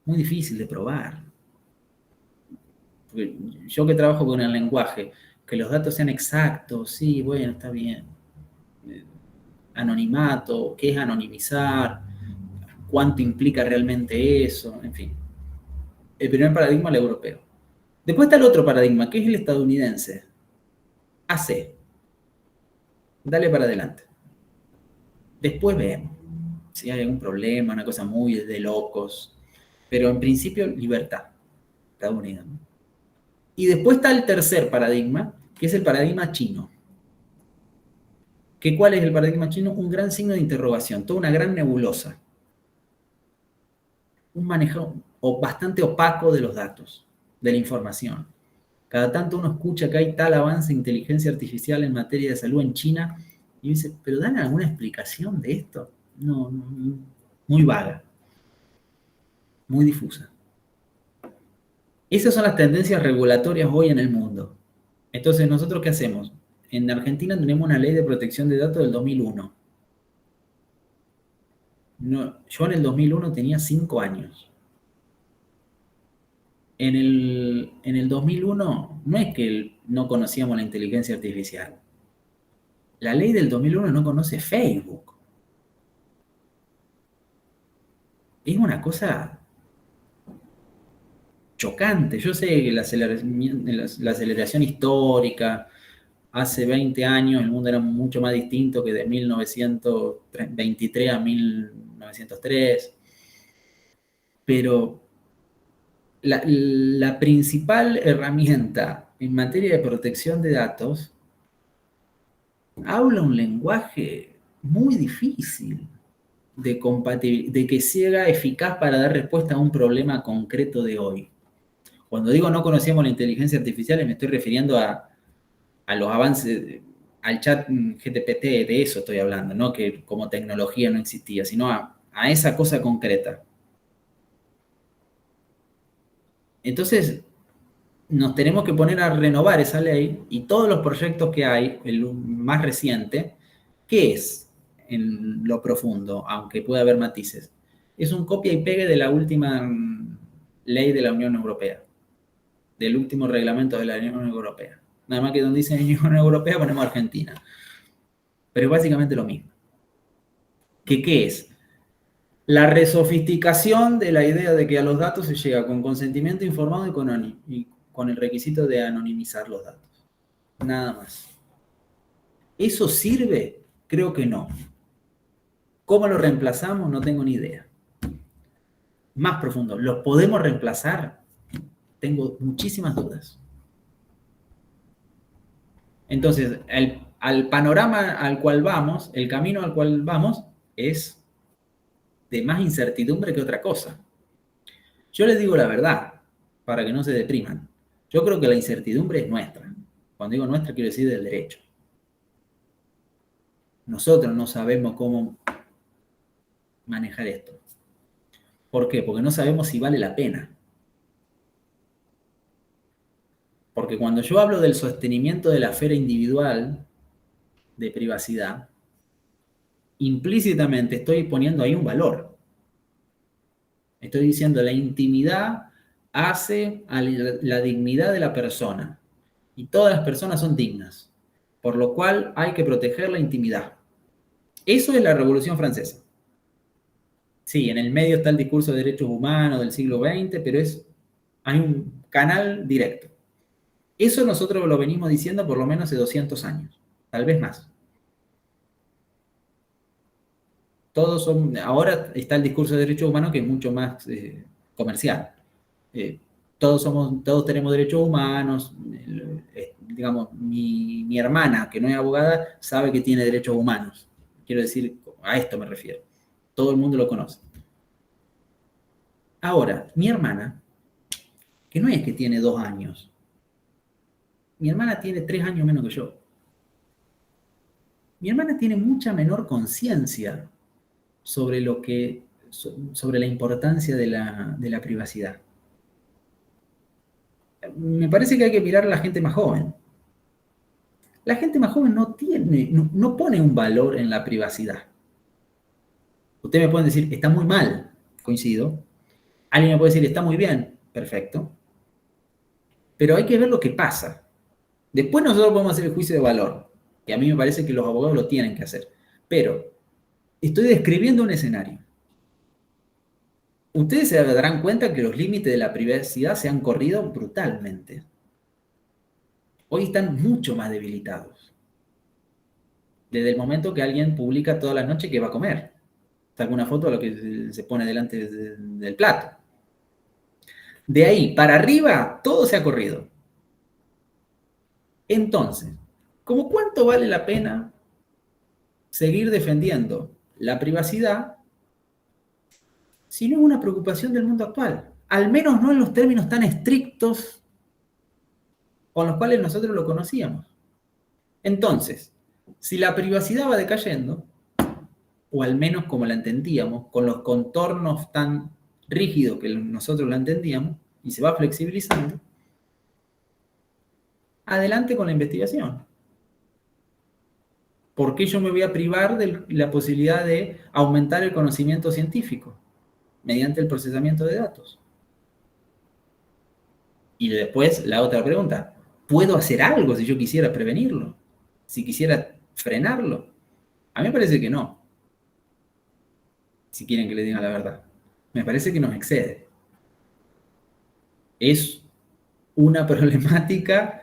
Muy difícil de probar. Porque yo que trabajo con el lenguaje, que los datos sean exactos, sí, bueno, está bien. Anonimato, qué es anonimizar, cuánto implica realmente eso, en fin. El primer paradigma es el europeo. Después está el otro paradigma, que es el estadounidense. AC. dale para adelante. Después vemos si hay algún problema, una cosa muy de locos. Pero en principio, libertad. Estados Unidos, ¿no? Y después está el tercer paradigma, que es el paradigma chino. ¿Cuál es el paradigma chino? Un gran signo de interrogación, toda una gran nebulosa. Un manejo bastante opaco de los datos, de la información. Cada tanto uno escucha que hay tal avance de inteligencia artificial en materia de salud en China y dice, ¿pero dan alguna explicación de esto? No, muy vaga, muy difusa. Esas son las tendencias regulatorias hoy en el mundo. Entonces, ¿nosotros qué hacemos? En Argentina tenemos una ley de protección de datos del 2001. No, yo en el 2001 tenía 5 años. En el 2001 no es que no conocíamos la inteligencia artificial. La ley del 2001 no conoce Facebook. Es una cosa chocante. Yo sé que la aceleración histórica, hace 20 años el mundo era mucho más distinto que de 1923 a 1903, pero la principal herramienta en materia de protección de datos habla un lenguaje muy difícil de que sea eficaz para dar respuesta a un problema concreto de hoy. Cuando digo no conocíamos la inteligencia artificial, me estoy refiriendo a los avances, al chat GPT, de eso estoy hablando, no que como tecnología no existía, sino a esa cosa concreta. Entonces, nos tenemos que poner a renovar esa ley y todos los proyectos que hay, el más reciente, ¿qué es en lo profundo, aunque pueda haber matices? Es un copia y pegue de la última ley de la Unión Europea, del último reglamento de la Unión Europea. Nada más que donde dice Unión Europea ponemos Argentina. Pero es básicamente lo mismo. ¿Qué es? La resofisticación de la idea de que a los datos se llega con consentimiento informado y con el requisito de anonimizar los datos. Nada más. ¿Eso sirve? Creo que no. ¿Cómo lo reemplazamos? No tengo ni idea. Más profundo, ¿los podemos reemplazar? Tengo muchísimas dudas. Entonces, al panorama al cual vamos, el camino al cual vamos es de más incertidumbre que otra cosa. Yo les digo la verdad, para que no se depriman. Yo creo que la incertidumbre es nuestra. Cuando digo nuestra, quiero decir del derecho. Nosotros no sabemos cómo manejar esto. ¿Por qué? Porque no sabemos si vale la pena. Porque cuando yo hablo del sostenimiento de la esfera individual de privacidad, implícitamente estoy poniendo ahí un valor. Estoy diciendo la intimidad hace a la dignidad de la persona. Y todas las personas son dignas. Por lo cual hay que proteger la intimidad. Eso es la Revolución Francesa. Sí, en el medio está el discurso de derechos humanos del siglo XX, pero hay un canal directo. Eso nosotros lo venimos diciendo por lo menos hace 200 años, tal vez más. Ahora está el discurso de derechos humanos que es mucho más comercial. Todos tenemos derechos humanos. Digamos, mi hermana, que no es abogada, sabe que tiene derechos humanos. Quiero decir, a esto me refiero. Todo el mundo lo conoce. Ahora, mi hermana, que no es que tiene 2 años, mi hermana tiene 3 años menos que yo. Mi hermana tiene mucha menor conciencia sobre la importancia de la privacidad. Me parece que hay que mirar a la gente más joven. La gente más joven no pone un valor en la privacidad. Ustedes me pueden decir, está muy mal, coincido. Alguien me puede decir, está muy bien, perfecto. Pero hay que ver lo que pasa. Después nosotros podemos hacer el juicio de valor, que a mí me parece que los abogados lo tienen que hacer. Pero estoy describiendo un escenario. Ustedes se darán cuenta que los límites de la privacidad se han corrido brutalmente. Hoy están mucho más debilitados. desde el momento que alguien publica toda la noche que va a comer. Saca una foto de lo que se pone delante del plato. De ahí para arriba, todo se ha corrido. Entonces, ¿cómo cuánto vale la pena seguir defendiendo la privacidad si no es una preocupación del mundo actual? Al menos no en los términos tan estrictos con los cuales nosotros lo conocíamos. Entonces, si la privacidad va decayendo, o al menos como la entendíamos, con los contornos tan rígidos que nosotros la entendíamos, y se va flexibilizando, adelante con la investigación. ¿Por qué yo me voy a privar de la posibilidad de aumentar el conocimiento científico mediante el procesamiento de datos? Y después la otra pregunta, ¿puedo hacer algo si yo quisiera prevenirlo? Si quisiera frenarlo. A mí me parece que no. Si quieren que le diga la verdad. Me parece que nos excede. Es una problemática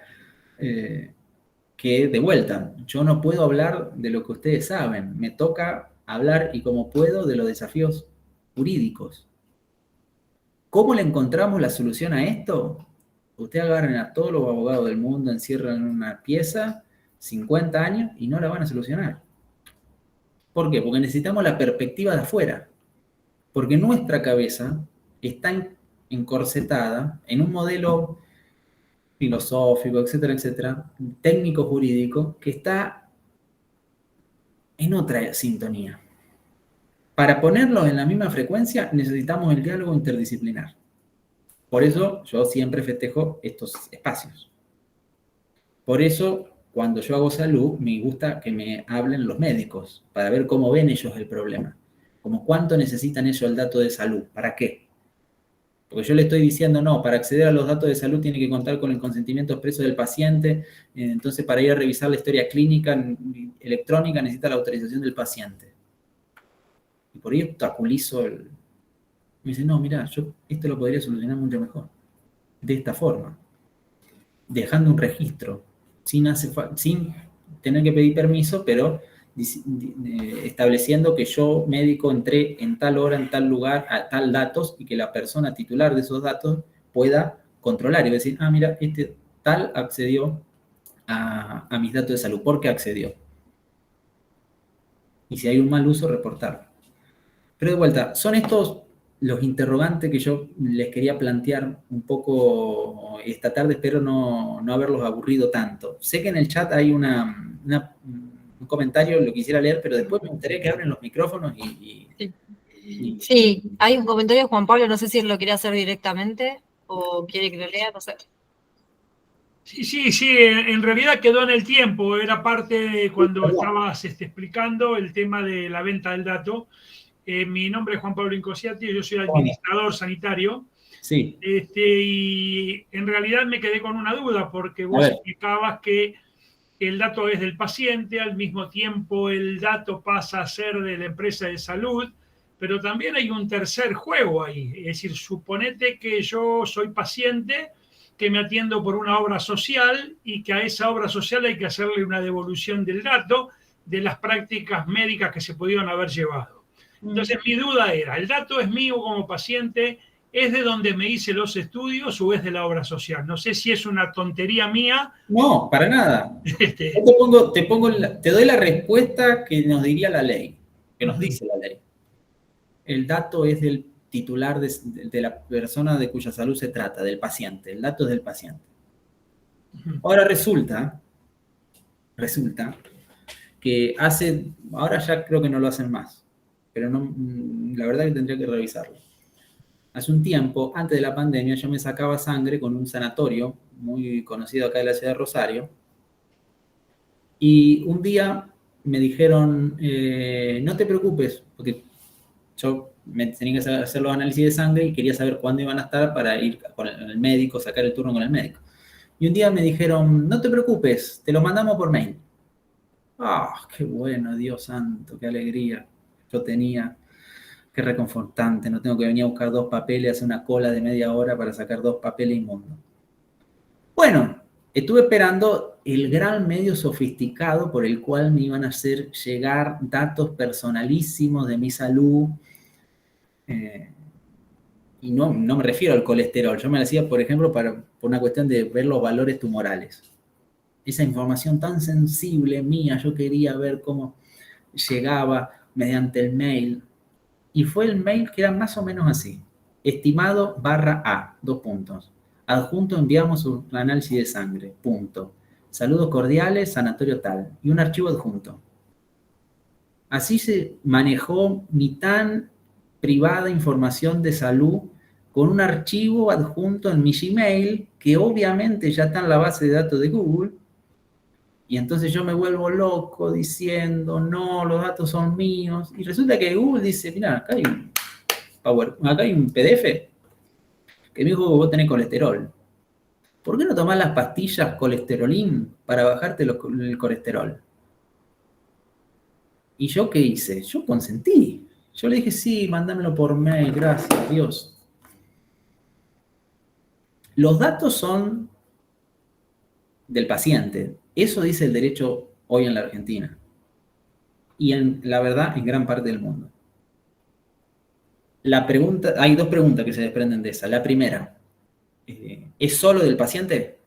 que, de vuelta, yo no puedo hablar de lo que ustedes saben. Me toca hablar, y como puedo, de los desafíos jurídicos. ¿Cómo le encontramos la solución a esto? Ustedes agarren a todos los abogados del mundo, encierran en una pieza 50 años y no la van a solucionar. ¿Por qué? Porque necesitamos la perspectiva de afuera. Porque nuestra cabeza está encorsetada en un modelo filosófico, etcétera, etcétera, técnico jurídico, que está en otra sintonía. Para ponerlos en la misma frecuencia necesitamos el diálogo interdisciplinar. Por eso yo siempre festejo estos espacios. Por eso, cuando yo hago salud, me gusta que me hablen los médicos, para ver cómo ven ellos el problema. Como cuánto necesitan ellos el dato de salud, ¿para qué? Porque yo le estoy diciendo, no, para acceder a los datos de salud tiene que contar con el consentimiento expreso del paciente, entonces para ir a revisar la historia clínica electrónica necesita la autorización del paciente. Y por ahí obstaculizo el... Me dice, no, mira, yo esto lo podría solucionar mucho mejor. De esta forma. Dejando un registro, sin tener que pedir permiso, pero estableciendo que yo, médico, entré en tal hora, en tal lugar, a tal datos, y que la persona titular de esos datos pueda controlar y decir, ah, mira, este tal accedió a mis datos de salud. ¿Por qué accedió? Y si hay un mal uso, reportarlo. Pero de vuelta, son estos los interrogantes que yo les quería plantear un poco esta tarde. Espero no haberlos aburrido tanto. Sé que en el chat hay un comentario, lo quisiera leer, pero después me gustaría que abren los micrófonos Sí, hay un comentario de Juan Pablo, no sé si él lo quiere hacer directamente o quiere que lo lea, no sé. Sí, en realidad quedó en el tiempo, era parte de cuando estabas explicando el tema de la venta del dato. Mi nombre es Juan Pablo Incosiati, yo soy administrador sanitario. Sí. Y en realidad me quedé con una duda, porque vos explicabas que el dato es del paciente, al mismo tiempo el dato pasa a ser de la empresa de salud, pero también hay un tercer juego ahí. Es decir, suponete que yo soy paciente, que me atiendo por una obra social y que a esa obra social hay que hacerle una devolución del dato de las prácticas médicas que se pudieron haber llevado. Entonces mi duda era, ¿el dato es mío como paciente? ¿Es de donde me hice los estudios o es de la obra social? No sé si es una tontería mía. No, para nada. Te doy la respuesta que nos diría la ley, que nos dice la ley. El dato es del titular de la persona de cuya salud se trata, del paciente. El dato es del paciente. Ahora resulta que ahora ya creo que no lo hacen más, pero no, la verdad que tendría que revisarlo. Hace un tiempo, antes de la pandemia, yo me sacaba sangre con un sanatorio muy conocido acá de la ciudad de Rosario, y un día me dijeron, no te preocupes, porque yo me tenía que hacer los análisis de sangre y quería saber cuándo iban a estar para ir con el médico, sacar el turno con el médico. Y un día me dijeron, no te preocupes, te lo mandamos por mail. ¡Ah, qué bueno, Dios santo, qué alegría yo tenía! Qué reconfortante, no tengo que venir a buscar 2 papeles, hacer una cola de media hora para sacar 2 papeles inmundos. Bueno, Estuve esperando el gran medio sofisticado por el cual me iban a hacer llegar datos personalísimos de mi salud. Y no me refiero al colesterol. Yo me lo hacía, por ejemplo, por una cuestión de ver los valores tumorales. Esa información tan sensible mía, yo quería ver cómo llegaba mediante el mail. Y fue el mail que era más o menos así. Estimado /A, 2 puntos. Adjunto enviamos un análisis de sangre, punto. Saludos cordiales, sanatorio tal. Y un archivo adjunto. Así se manejó mi tan privada información de salud con un archivo adjunto en mi Gmail, que obviamente ya está en la base de datos de Google. Y entonces yo me vuelvo loco diciendo, no, los datos son míos. Y resulta que Google dice, mira, acá hay un PDF que me dijo que vos tenés colesterol. ¿Por qué no tomás las pastillas colesterolín para bajarte el colesterol? ¿Y yo qué hice? Yo consentí. Yo le dije, sí, mándamelo por mail, gracias, Dios. Los datos son del paciente. Eso dice el derecho hoy en la Argentina. Y la verdad, en gran parte del mundo. Hay 2 preguntas que se desprenden de esa. La primera, ¿es solo del paciente?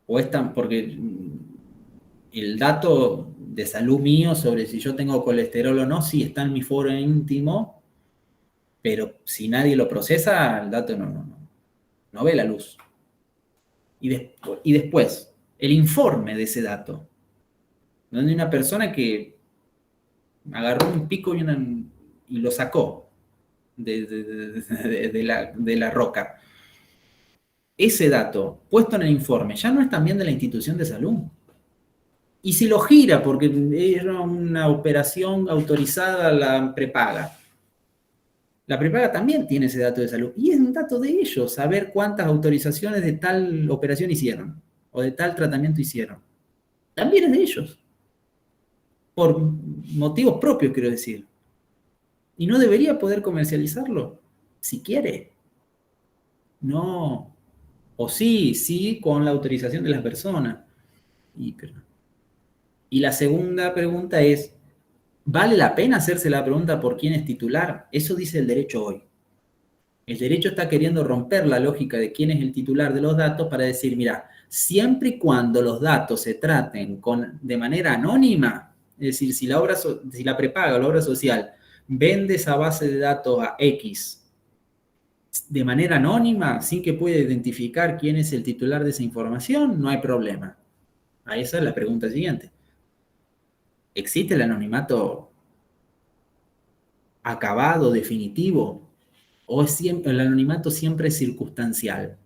¿O porque el dato de salud mío sobre si yo tengo colesterol o no, sí está en mi foro íntimo, pero si nadie lo procesa, el dato no ve la luz. Y después, el informe de ese dato, donde una persona que agarró un pico y lo sacó de la roca. Ese dato puesto en el informe ya no es también de la institución de salud. Y si lo gira porque era una operación autorizada la prepaga. La prepaga también tiene ese dato de salud. Y es un dato de ellos, saber cuántas autorizaciones de tal operación hicieron o de tal tratamiento hicieron. También es de ellos. Por motivos propios, quiero decir. Y no debería poder comercializarlo, si quiere. No. O sí, con la autorización de las personas. Y la segunda pregunta es, ¿vale la pena hacerse la pregunta por quién es titular? Eso dice el derecho hoy. El derecho está queriendo romper la lógica de quién es el titular de los datos para decir, mira, siempre y cuando los datos se traten de manera anónima, es decir, si la prepaga o la obra social vende esa base de datos a X de manera anónima, sin que pueda identificar quién es el titular de esa información, no hay problema. A esa es la pregunta siguiente. ¿Existe el anonimato acabado, definitivo? ¿O el anonimato siempre es circunstancial?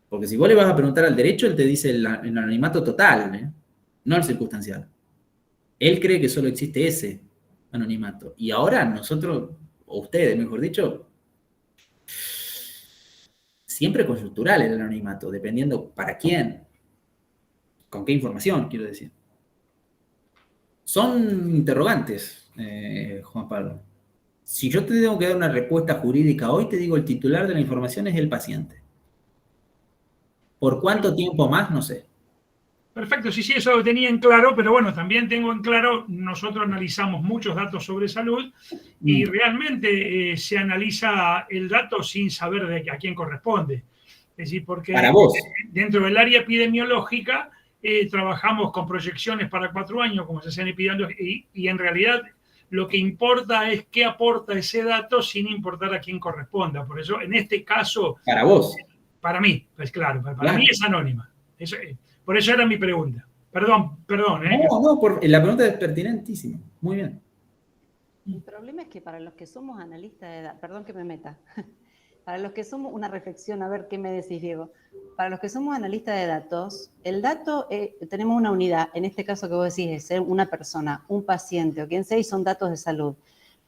Porque si vos le vas a preguntar al derecho, él te dice el anonimato total, no el circunstancial. Él cree que solo existe ese anonimato. Y ahora nosotros, o ustedes, mejor dicho, siempre coyuntural el anonimato, dependiendo para quién, con qué información, quiero decir. Son interrogantes, Juan Pablo. Si yo te tengo que dar una respuesta jurídica hoy, te digo, el titular de la información es el paciente. ¿Por cuánto tiempo más? No sé. Perfecto, sí, eso lo tenía en claro, pero bueno, también tengo en claro, nosotros analizamos muchos datos sobre salud y realmente se analiza el dato sin saber a quién corresponde. Es decir, porque para vos. Dentro del área epidemiológica trabajamos con proyecciones para 4 años, como se hacen epidemiológicas, y en realidad lo que importa es qué aporta ese dato sin importar a quién corresponda. Por eso, en este caso... Para vos. Para mí, pues claro, para mí es anónima. Por eso era mi pregunta. Perdón. La pregunta es pertinentísima. Muy bien. El problema es que para los que somos analistas de datos, perdón que me meta, para los que somos, una reflexión, a ver qué me decís, Diego. Para los que somos analistas de datos, el dato, tenemos una unidad, en este caso que vos decís, es ser una persona, un paciente o quien sea, y son datos de salud.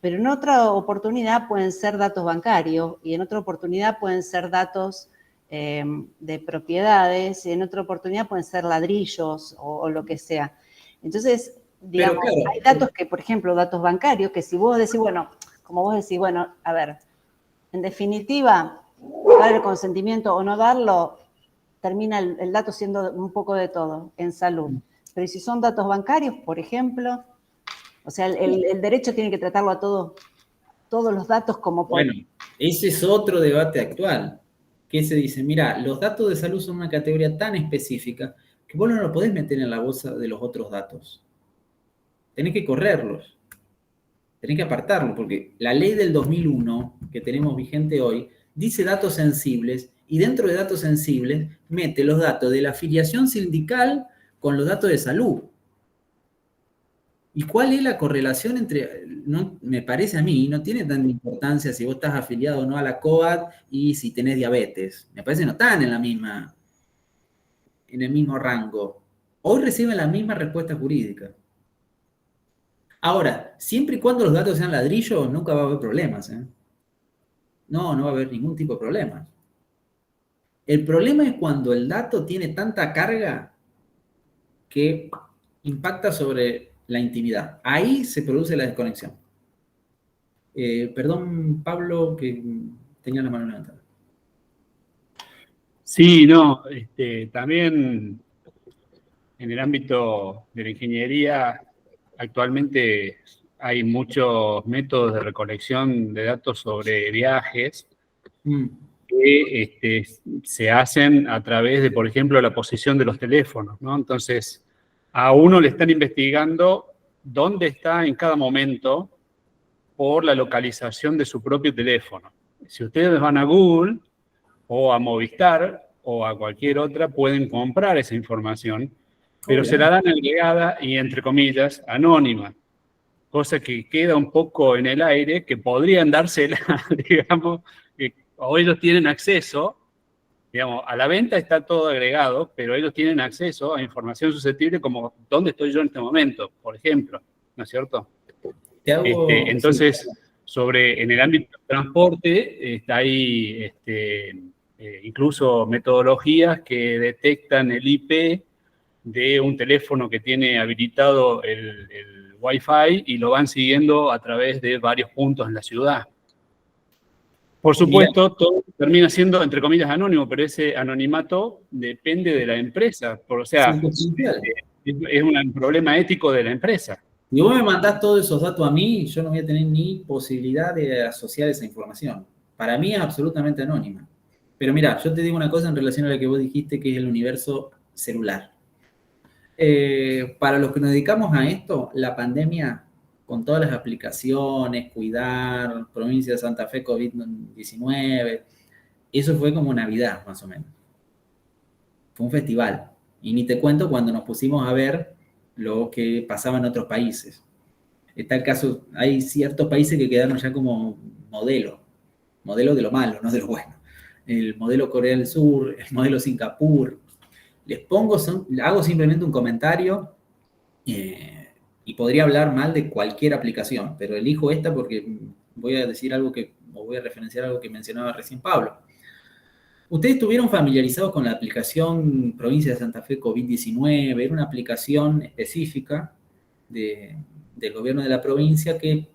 Pero en otra oportunidad pueden ser datos bancarios y en otra oportunidad pueden ser datos de propiedades, y en otra oportunidad pueden ser ladrillos o lo que sea. Entonces, digamos, claro, hay datos que, por ejemplo, datos bancarios, que si vos decís, bueno, como vos decís, bueno, a ver, en definitiva, dar el consentimiento o no darlo, termina el dato siendo un poco de todo en salud. Pero si son datos bancarios, por ejemplo, o sea, el derecho tiene que tratarlo a todos los datos como... Bueno, ese es otro debate actual, que se dice, mira, los datos de salud son una categoría tan específica que vos no lo podés meter en la bolsa de los otros datos. Tenés que correrlos, tenés que apartarlos, porque la ley del 2001 que tenemos vigente hoy dice datos sensibles y dentro de datos sensibles mete los datos de la afiliación sindical con los datos de salud. ¿Y cuál es la correlación entre, no, me parece a mí, no tiene tanta importancia si vos estás afiliado o no a la COAD y si tenés diabetes? Me parece que no están en el mismo rango. Hoy reciben la misma respuesta jurídica. Ahora, siempre y cuando los datos sean ladrillos, nunca va a haber problemas, ¿eh? No va a haber ningún tipo de problema. El problema es cuando el dato tiene tanta carga que impacta sobre la intimidad. Ahí se produce la desconexión. Perdón, Pablo, que tenía la mano levantada. Sí, no, también en el ámbito de la ingeniería actualmente hay muchos métodos de recolección de datos sobre viajes que se hacen a través de, por ejemplo, la posición de los teléfonos, ¿no? Entonces, a uno le están investigando dónde está en cada momento por la localización de su propio teléfono. Si ustedes van a Google o a Movistar o a cualquier otra, pueden comprar esa información, pero se la dan agregada y, entre comillas, anónima, cosa que queda un poco en el aire, que podrían dársela, digamos, o ellos tienen acceso, digamos, a la venta está todo agregado, pero ellos tienen acceso a información susceptible como dónde estoy yo en este momento, por ejemplo, ¿no es cierto? Entonces, en el ámbito del transporte, está ahí incluso metodologías que detectan el IP de un teléfono que tiene habilitado el Wi-Fi y lo van siguiendo a través de varios puntos en la ciudad. Por supuesto, todo termina siendo, entre comillas, anónimo, pero ese anonimato depende de la empresa. O sea, es un problema ético de la empresa. Si vos me mandás todos esos datos a mí, yo no voy a tener ni posibilidad de asociar esa información. Para mí es absolutamente anónima. Pero mira, yo te digo una cosa en relación a lo que vos dijiste, que es el universo celular. Para los que nos dedicamos a esto, la pandemia, con todas las aplicaciones, Cuidar, Provincia de Santa Fe, COVID-19, eso fue como Navidad, más o menos. Fue un festival. Y ni te cuento cuando nos pusimos a ver lo que pasaba en otros países. Está el caso, hay ciertos países que quedaron ya como modelo de lo malo, no de lo bueno. El modelo Corea del Sur, el modelo Singapur. Hago simplemente un comentario y podría hablar mal de cualquier aplicación, pero elijo esta porque voy a decir algo voy a referenciar algo que mencionaba recién Pablo. ¿Ustedes estuvieron familiarizados con la aplicación Provincia de Santa Fe COVID-19? Era una aplicación específica del gobierno de la provincia que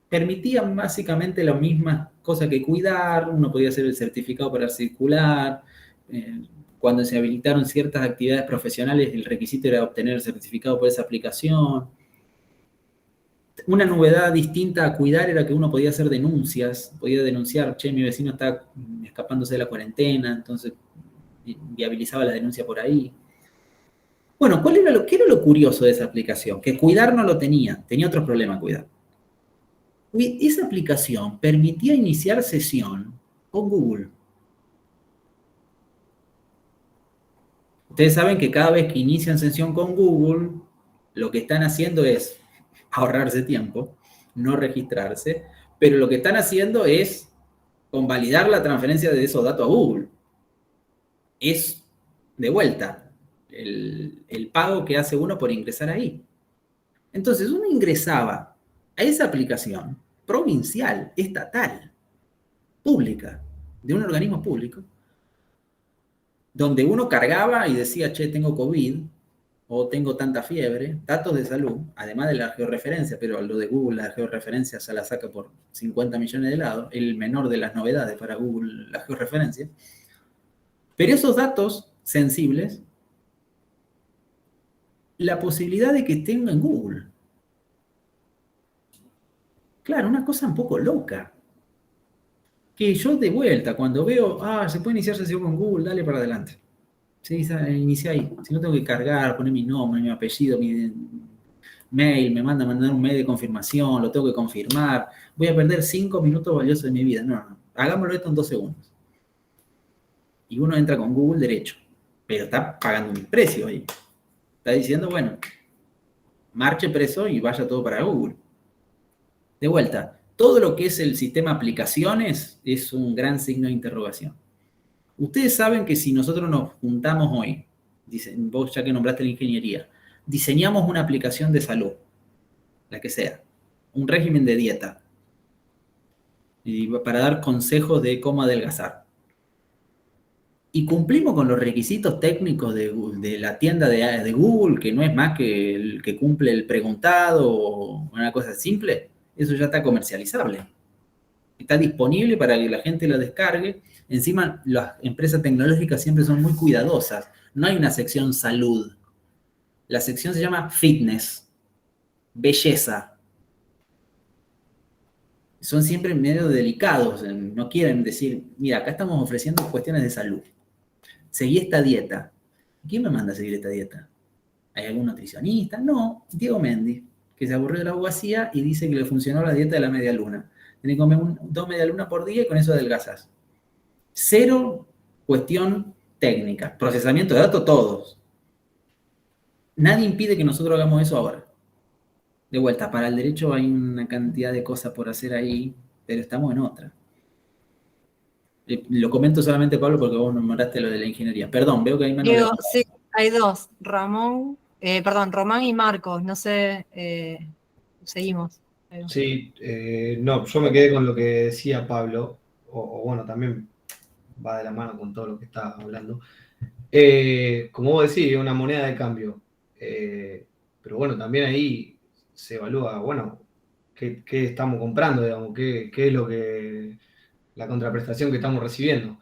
permitía básicamente la misma cosa que Cuidar. Uno podía hacer el certificado para circular. Cuando se habilitaron ciertas actividades profesionales, el requisito era obtener el certificado por esa aplicación. Una novedad distinta a Cuidar era que uno podía hacer denuncias, podía denunciar, che, mi vecino está escapándose de la cuarentena, entonces viabilizaba la denuncia por ahí. Bueno, ¿qué era lo curioso de esa aplicación? Que Cuidar no lo tenía otros problemas Cuidar. Esa aplicación permitía iniciar sesión con Google. Ustedes saben que cada vez que inician sesión con Google, lo que están haciendo es ahorrarse tiempo, no registrarse, pero lo que están haciendo es convalidar la transferencia de esos datos a Google. Es, de vuelta, el pago que hace uno por ingresar ahí. Entonces, uno ingresaba a esa aplicación provincial, estatal, pública, de un organismo público, donde uno cargaba y decía, che, tengo COVID, o tengo tanta fiebre, datos de salud, además de la georreferencia, pero lo de Google, la georreferencia se la saca por 50 millones de lados, el menor de las novedades para Google, la georreferencia. Pero esos datos sensibles, la posibilidad de que estén en Google. Claro, una cosa un poco loca. Que yo de vuelta, cuando veo, se puede iniciar sesión con Google, dale para adelante. Sí, inicia ahí. Si no tengo que cargar, poner mi nombre, mi apellido, mi mail, me manda a mandar un mail de confirmación, lo tengo que confirmar. Voy a perder 5 minutos valiosos de mi vida. No. Hagámoslo esto en 2 segundos. Y uno entra con Google derecho, pero está pagando un precio ahí. Está diciendo, bueno, marche preso y vaya todo para Google. De vuelta, todo lo que es el sistema aplicaciones es un gran signo de interrogación. Ustedes saben que si nosotros nos juntamos hoy, dicen, vos ya que nombraste la ingeniería, diseñamos una aplicación de salud, la que sea, un régimen de dieta, y para dar consejos de cómo adelgazar. Y cumplimos con los requisitos técnicos de la tienda de Google, que no es más que el que cumple el preguntado o una cosa simple, eso ya está comercializable. Está disponible para que la gente lo descargue. Encima, las empresas tecnológicas siempre son muy cuidadosas. No hay una sección salud. La sección se llama fitness, belleza. Son siempre medio delicados. No quieren decir, mira, acá estamos ofreciendo cuestiones de salud. Seguí esta dieta. ¿Quién me manda a seguir esta dieta? ¿Hay algún nutricionista? No, Diego Mendi, que se aburrió de la abogacía y dice que le funcionó la dieta de la media luna. Tenés que comer 2 media luna por día y con eso adelgazas. 0 cuestión técnica. Procesamiento de datos, todos. Nadie impide que nosotros hagamos eso ahora. De vuelta, para el derecho hay una cantidad de cosas por hacer ahí, pero estamos en otra. Lo comento solamente, Pablo, porque vos nombraste lo de la ingeniería. Perdón, veo que hay manos. Sí, hay 2. Román y Marcos. No sé, seguimos. Sí, no, yo me quedé con lo que decía Pablo, o bueno, también va de la mano con todo lo que está hablando. Como vos decís, una moneda de cambio. Pero bueno, también ahí se evalúa, bueno, qué estamos comprando, digamos, qué es lo que la contraprestación que estamos recibiendo.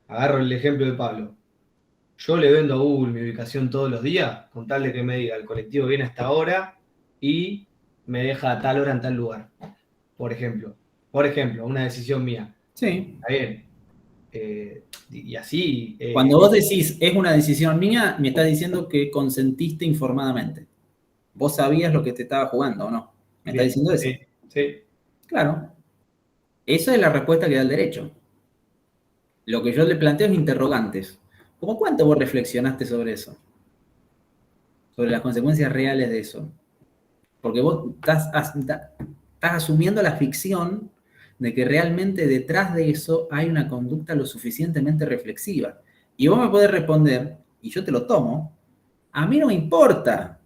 Agarro el ejemplo de Pablo. Yo le vendo a Google mi ubicación todos los días, con tal de que me diga el colectivo viene a esta hora y me deja a tal hora en tal lugar. Por ejemplo, una decisión mía. Sí. Está bien. Y así. Cuando vos decís es una decisión mía, me estás diciendo que consentiste informadamente. Vos sabías lo que te estaba jugando, ¿o no? ¿Me estás diciendo eso? Sí. Claro. Esa es la respuesta que da el derecho. Lo que yo le planteo es interrogantes. ¿Cómo cuánto vos reflexionaste sobre eso? Sobre las consecuencias reales de eso. Porque vos estás asumiendo la ficción de que realmente detrás de eso hay una conducta lo suficientemente reflexiva. Y vos me podés responder, y yo te lo tomo, a mí no me importa.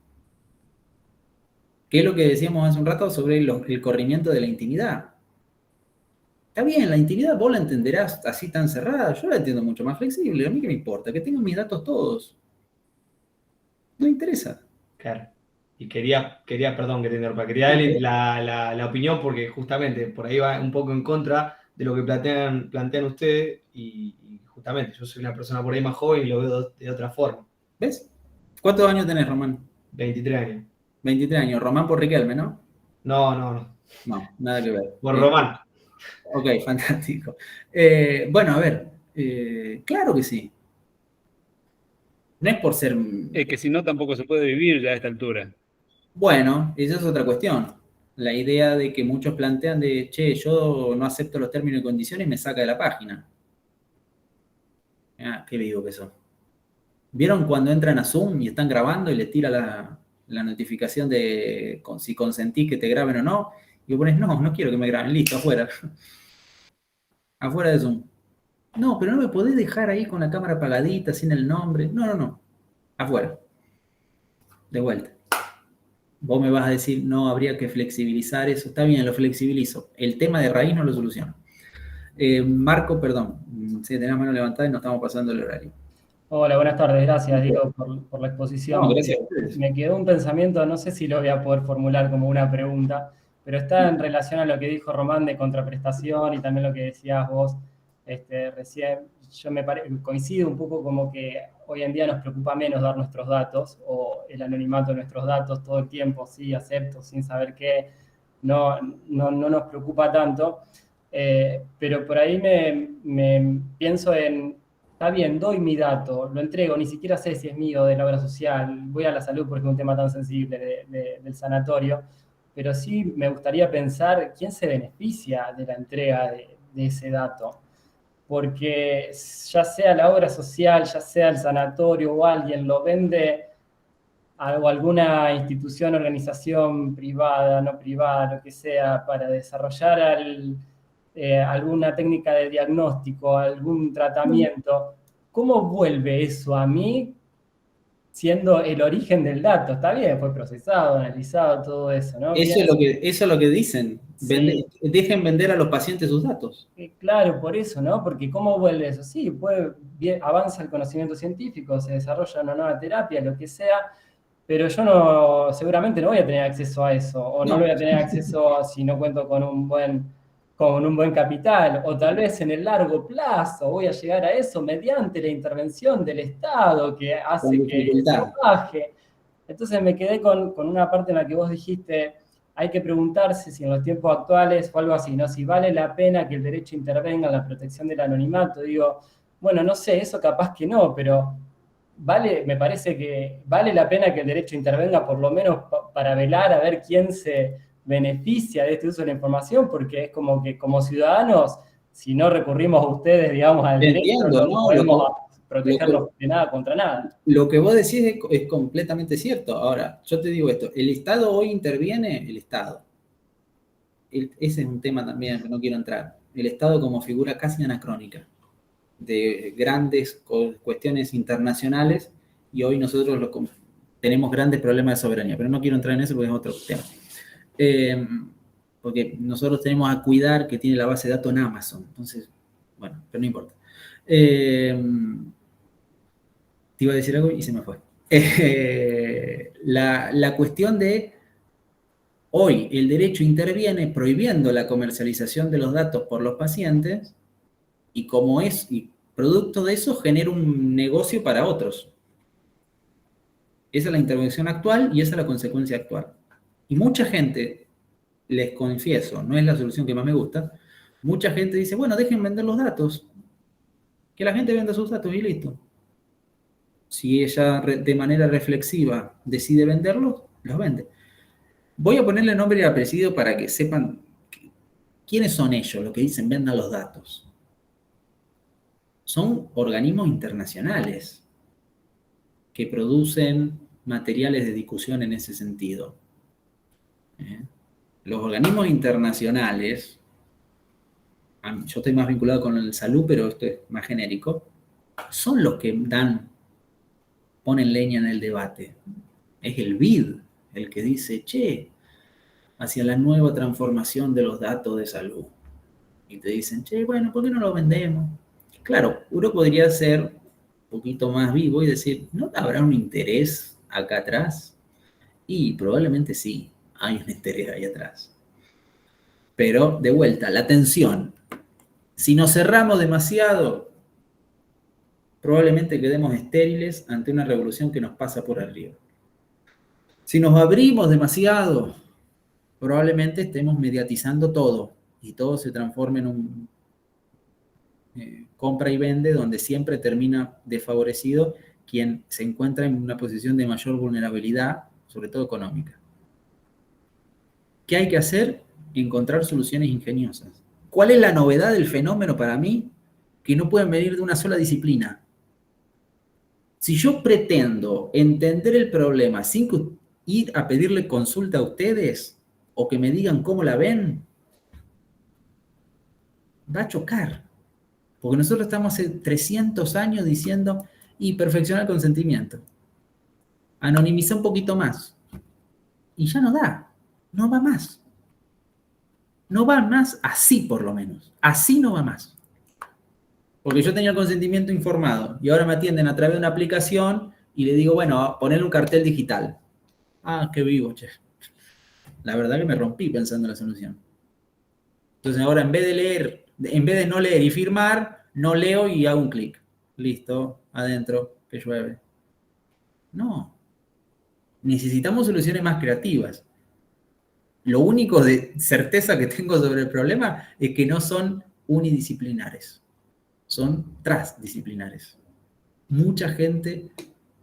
¿Qué es lo que decíamos hace un rato sobre el corrimiento de la intimidad? Está bien, la intimidad vos la entenderás así tan cerrada, yo la entiendo mucho más flexible, a mí qué me importa, que tengan mis datos todos. No me interesa. Claro. Y quería, perdón que te interrumpa, quería darle la opinión porque justamente por ahí va un poco en contra de lo que plantean ustedes y justamente yo soy una persona por ahí más joven y lo veo de otra forma. ¿Ves? ¿Cuántos años tenés, Román? 23 años. 23 años. Román por Riquelme, ¿no? No. No, nada que ver. Por Román. Ok, fantástico. Bueno, a ver, claro que sí. No es por ser... Es que si no, tampoco se puede vivir ya a esta altura. Bueno, esa es otra cuestión. La idea de que muchos plantean de, che, yo no acepto los términos y condiciones, me saca de la página. Qué vivo que son. ¿Vieron cuando entran a Zoom y están grabando y les tira la notificación de si consentís que te graben o no? Y vos pones, no quiero que me graben, listo, afuera. Afuera de Zoom. No, pero no me podés dejar ahí con la cámara apagadita, sin el nombre. No. Afuera. De vuelta. Vos me vas a decir, no, habría que flexibilizar eso. Está bien, lo flexibilizo. El tema de raíz no lo soluciono. Marco, perdón. Si tenés la mano levantada y nos estamos pasando el horario. Hola, buenas tardes. Gracias, Diego, por la exposición. No, gracias a ustedes. Me quedó un pensamiento, no sé si lo voy a poder formular como una pregunta, pero está en relación a lo que dijo Román de contraprestación y también lo que decías vos recién, coincido un poco como que hoy en día nos preocupa menos dar nuestros datos o el anonimato de nuestros datos todo el tiempo, sí, acepto, sin saber qué, no nos preocupa tanto, pero por ahí me pienso en, está bien, doy mi dato, lo entrego, ni siquiera sé si es mío de la obra social, voy a la salud porque es un tema tan sensible del sanatorio, pero sí me gustaría pensar quién se beneficia de la entrega de ese dato. Porque ya sea la obra social, ya sea el sanatorio o alguien lo vende o alguna institución, organización privada, no privada, lo que sea, para desarrollar alguna técnica de diagnóstico, algún tratamiento, ¿cómo vuelve eso a mí siendo el origen del dato? Está bien, fue procesado, analizado, todo eso, ¿no? Eso es lo que dicen. Sí. Dejen vender a los pacientes sus datos. Claro, por eso, ¿no? Porque ¿cómo vuelve eso? Sí, avanza el conocimiento científico, se desarrolla una nueva terapia, lo que sea, pero yo seguramente no voy a tener acceso a eso, o no No. lo voy a tener acceso si no cuento con un buen capital, o tal vez en el largo plazo voy a llegar a eso mediante la intervención del Estado que hace que eso baje. Entonces me quedé con una parte en la que vos dijiste, hay que preguntarse si en los tiempos actuales o algo así, ¿no? Si vale la pena que el derecho intervenga en la protección del anonimato. Digo, bueno, no sé, eso capaz que no, pero me parece que vale la pena que el derecho intervenga por lo menos para velar a ver quién se beneficia de este uso de la información, porque es como que como ciudadanos, si no recurrimos a ustedes, digamos, al derecho, no podemos protegernos de nada contra nada. Lo que vos decís es completamente cierto. Ahora, yo te digo esto, ¿el Estado hoy interviene? El Estado. Ese es un tema también que no quiero entrar. El Estado como figura casi anacrónica de grandes cuestiones internacionales, y hoy nosotros tenemos grandes problemas de soberanía, pero no quiero entrar en eso porque es otro tema. Porque nosotros tenemos a cuidar que tiene la base de datos en Amazon, entonces, bueno, pero no importa. Te iba a decir algo y se me fue. La cuestión de hoy el derecho interviene prohibiendo la comercialización de los datos por los pacientes y producto de eso genera un negocio para otros. Esa es la intervención actual y esa es la consecuencia actual. Y mucha gente, les confieso, no es la solución que más me gusta, mucha gente dice, bueno, dejen vender los datos, que la gente venda sus datos y listo. Si ella de manera reflexiva decide venderlos, los vende. Voy a ponerle nombre y apellido para que sepan quiénes son ellos, los que dicen vendan los datos. Son organismos internacionales que producen materiales de discusión en ese sentido. Los organismos internacionales, yo estoy más vinculado con el salud, pero esto es más genérico, son los que ponen leña en el debate. Es el BID el que dice, che, hacia la nueva transformación de los datos de salud. Y te dicen, che, bueno, ¿por qué no lo vendemos? Claro, uno podría ser un poquito más vivo y decir, ¿no habrá un interés acá atrás? Y probablemente sí, hay un interés ahí atrás. Pero, de vuelta, la tensión. Si nos cerramos demasiado, probablemente quedemos estériles ante una revolución que nos pasa por arriba. Si nos abrimos demasiado, probablemente estemos mediatizando todo y todo se transforme en un compra y vende donde siempre termina desfavorecido quien se encuentra en una posición de mayor vulnerabilidad, sobre todo económica. ¿Qué hay que hacer? Encontrar soluciones ingeniosas. ¿Cuál es la novedad del fenómeno para mí? Que no pueden venir de una sola disciplina. Si yo pretendo entender el problema sin ir a pedirle consulta a ustedes o que me digan cómo la ven, va a chocar. Porque nosotros estamos hace 300 años diciendo, y perfecciona el consentimiento. Anonimiza un poquito más. Y ya no da. No va más. No va más así, por lo menos. Así no va más. Porque yo tenía el consentimiento informado y ahora me atienden a través de una aplicación y le digo, bueno, ponerle un cartel digital. Ah, qué vivo, che. La verdad que me rompí pensando en la solución. Entonces ahora en vez de no leer y firmar, No leo y hago un clic. Listo, adentro, que llueve. No. Necesitamos soluciones más creativas. Lo único de certeza que tengo sobre el problema es que no son unidisciplinares, son transdisciplinares. Mucha gente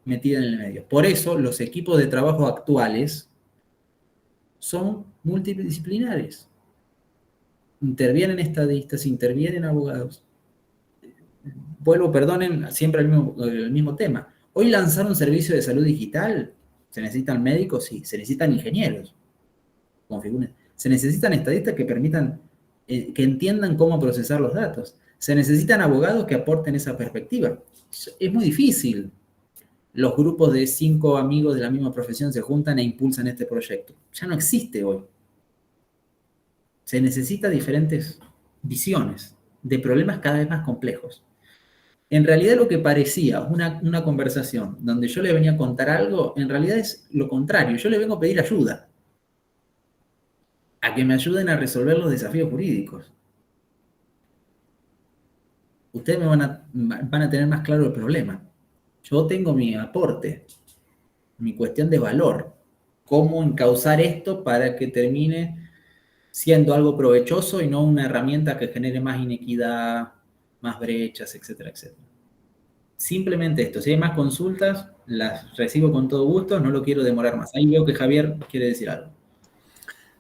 metida en el medio. Por eso los equipos de trabajo actuales son multidisciplinares. Intervienen estadistas, intervienen abogados. Vuelvo, perdonen, siempre el mismo tema. Hoy lanzar un servicio de salud digital, ¿se necesitan médicos? Sí. ¿Se necesitan ingenieros? Configuren. Se necesitan estadistas que permitan, que entiendan cómo procesar los datos. Se necesitan abogados que aporten esa perspectiva. Es muy difícil. Los grupos de 5 amigos de la misma profesión se juntan e impulsan este proyecto. Ya no existe hoy. Se necesita diferentes visiones de problemas cada vez más complejos. En realidad lo que parecía una conversación donde yo le venía a contar algo, en realidad es lo contrario. Yo le vengo a pedir ayuda. A que me ayuden a resolver los desafíos jurídicos. Ustedes van a tener más claro el problema. Yo tengo mi aporte, mi cuestión de valor. Cómo encauzar esto para que termine siendo algo provechoso y no una herramienta que genere más inequidad, más brechas, etcétera, etcétera. Simplemente esto. Si hay más consultas, las recibo con todo gusto, no lo quiero demorar más. Ahí veo que Javier quiere decir algo.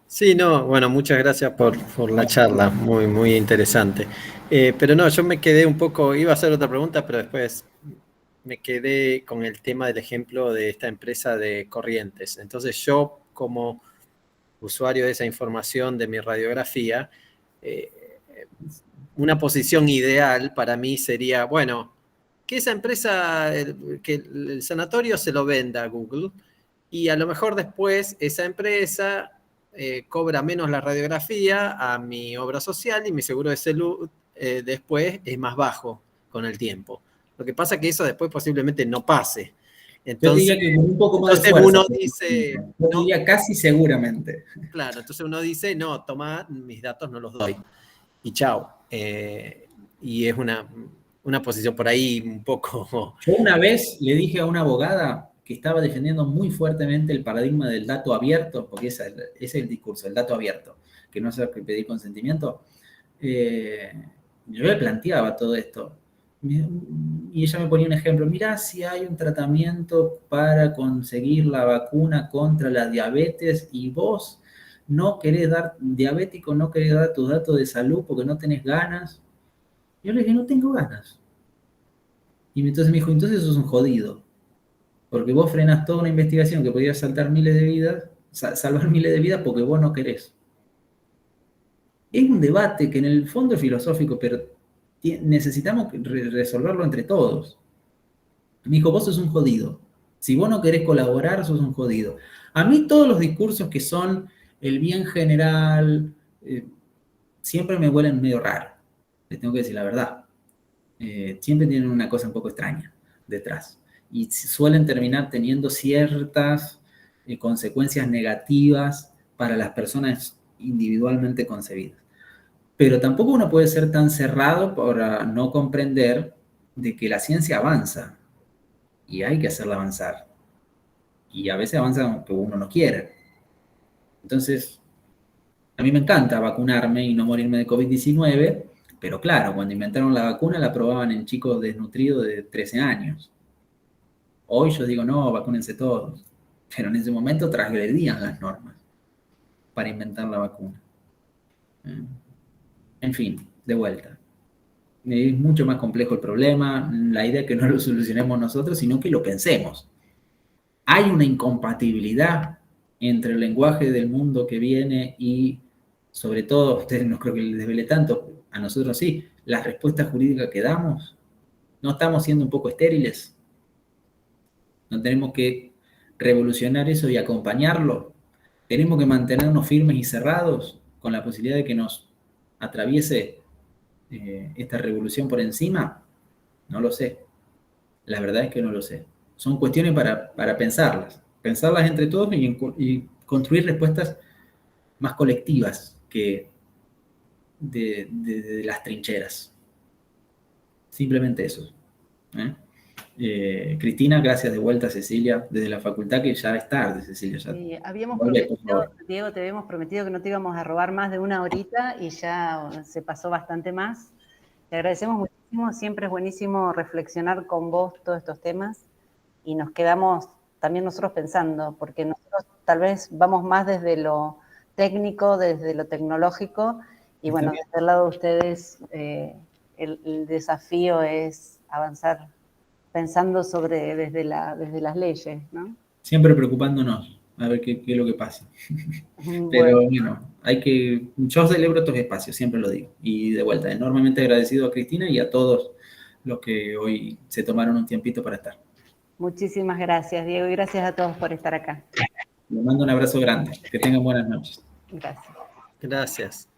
Sí, no, bueno, muchas gracias por la charla, muy, muy interesante. Pero no, yo me quedé un poco, iba a hacer otra pregunta, pero después me quedé con el tema del ejemplo de esta empresa de Corrientes. Entonces yo, como usuario de esa información de mi radiografía, una posición ideal para mí sería, bueno, que esa empresa, que el sanatorio se lo venda a Google y a lo mejor después esa empresa cobra menos la radiografía a mi obra social y mi seguro de salud después es más bajo con el tiempo. Lo que pasa es que eso después posiblemente no pase. Entonces, yo diría que con un poco más de fuerza, uno dice... Yo diría casi seguramente. Claro, entonces uno dice, no, toma, mis datos no los doy. Y chao. Y es una posición por ahí un poco... Yo una vez le dije a una abogada que estaba defendiendo muy fuertemente el paradigma del dato abierto, porque ese es el discurso, el dato abierto, que no se va a pedir consentimiento. Yo le planteaba todo esto. Y ella me ponía un ejemplo. Mirá, si hay un tratamiento para conseguir la vacuna contra la diabetes y vos no querés dar, diabético, no querés dar tus datos de salud porque no tenés ganas. Yo le dije, no tengo ganas. Y entonces me dijo, entonces sos un jodido. Porque vos frenás toda una investigación que podría salvar miles de vidas porque vos no querés. Es un debate que en el fondo es filosófico, pero necesitamos resolverlo entre todos. Me dijo, vos sos un jodido. Si vos no querés colaborar, sos un jodido. A mí todos los discursos que son el bien general, siempre me huelen medio raro. Les tengo que decir la verdad. Siempre tienen una cosa un poco extraña detrás. Y suelen terminar teniendo ciertas consecuencias negativas para las personas individualmente concebidas. Pero tampoco uno puede ser tan cerrado para no comprender de que la ciencia avanza y hay que hacerla avanzar. Y a veces avanza aunque uno no quiere. Entonces, a mí me encanta vacunarme y no morirme de COVID-19, pero claro, cuando inventaron la vacuna la probaban en chicos desnutridos de 13 años. Hoy yo digo, no, vacúnense todos. Pero en ese momento transgredían las normas para inventar la vacuna. En fin, de vuelta. Es mucho más complejo el problema. La idea es que no lo solucionemos nosotros, sino que lo pensemos. Hay una incompatibilidad entre el lenguaje del mundo que viene y, sobre todo, a ustedes no creo que les desvele tanto, a nosotros sí, las respuestas jurídicas que damos. ¿No estamos siendo un poco estériles? ¿No tenemos que revolucionar eso y acompañarlo? ¿Tenemos que mantenernos firmes y cerrados con la posibilidad de que nos atraviese esta revolución por encima? No lo sé. La verdad es que no lo sé. Son cuestiones para pensarlas entre todos y construir respuestas más colectivas que de las trincheras. Simplemente eso. Cristina, gracias de vuelta, Cecilia, desde la facultad, que ya es tarde, Cecilia. Ya. Sí, habíamos Vuelve, por prometido, favor. Diego, te habíamos prometido que no te íbamos a robar más de una horita y ya se pasó bastante más. Te agradecemos muchísimo, siempre es buenísimo reflexionar con vos todos estos temas y nos quedamos también nosotros pensando, porque nosotros tal vez vamos más desde lo técnico, desde lo tecnológico, y bueno, desde el lado de ustedes el desafío es avanzar pensando desde las leyes, ¿no? Siempre preocupándonos a ver qué es lo que pasa. Pero bueno, yo celebro estos espacios, siempre lo digo. Y de vuelta, enormemente agradecido a Cristina y a todos los que hoy se tomaron un tiempito para estar. Muchísimas gracias, Diego, y gracias a todos por estar acá. Les mando un abrazo grande. Que tengan buenas noches. Gracias. Gracias.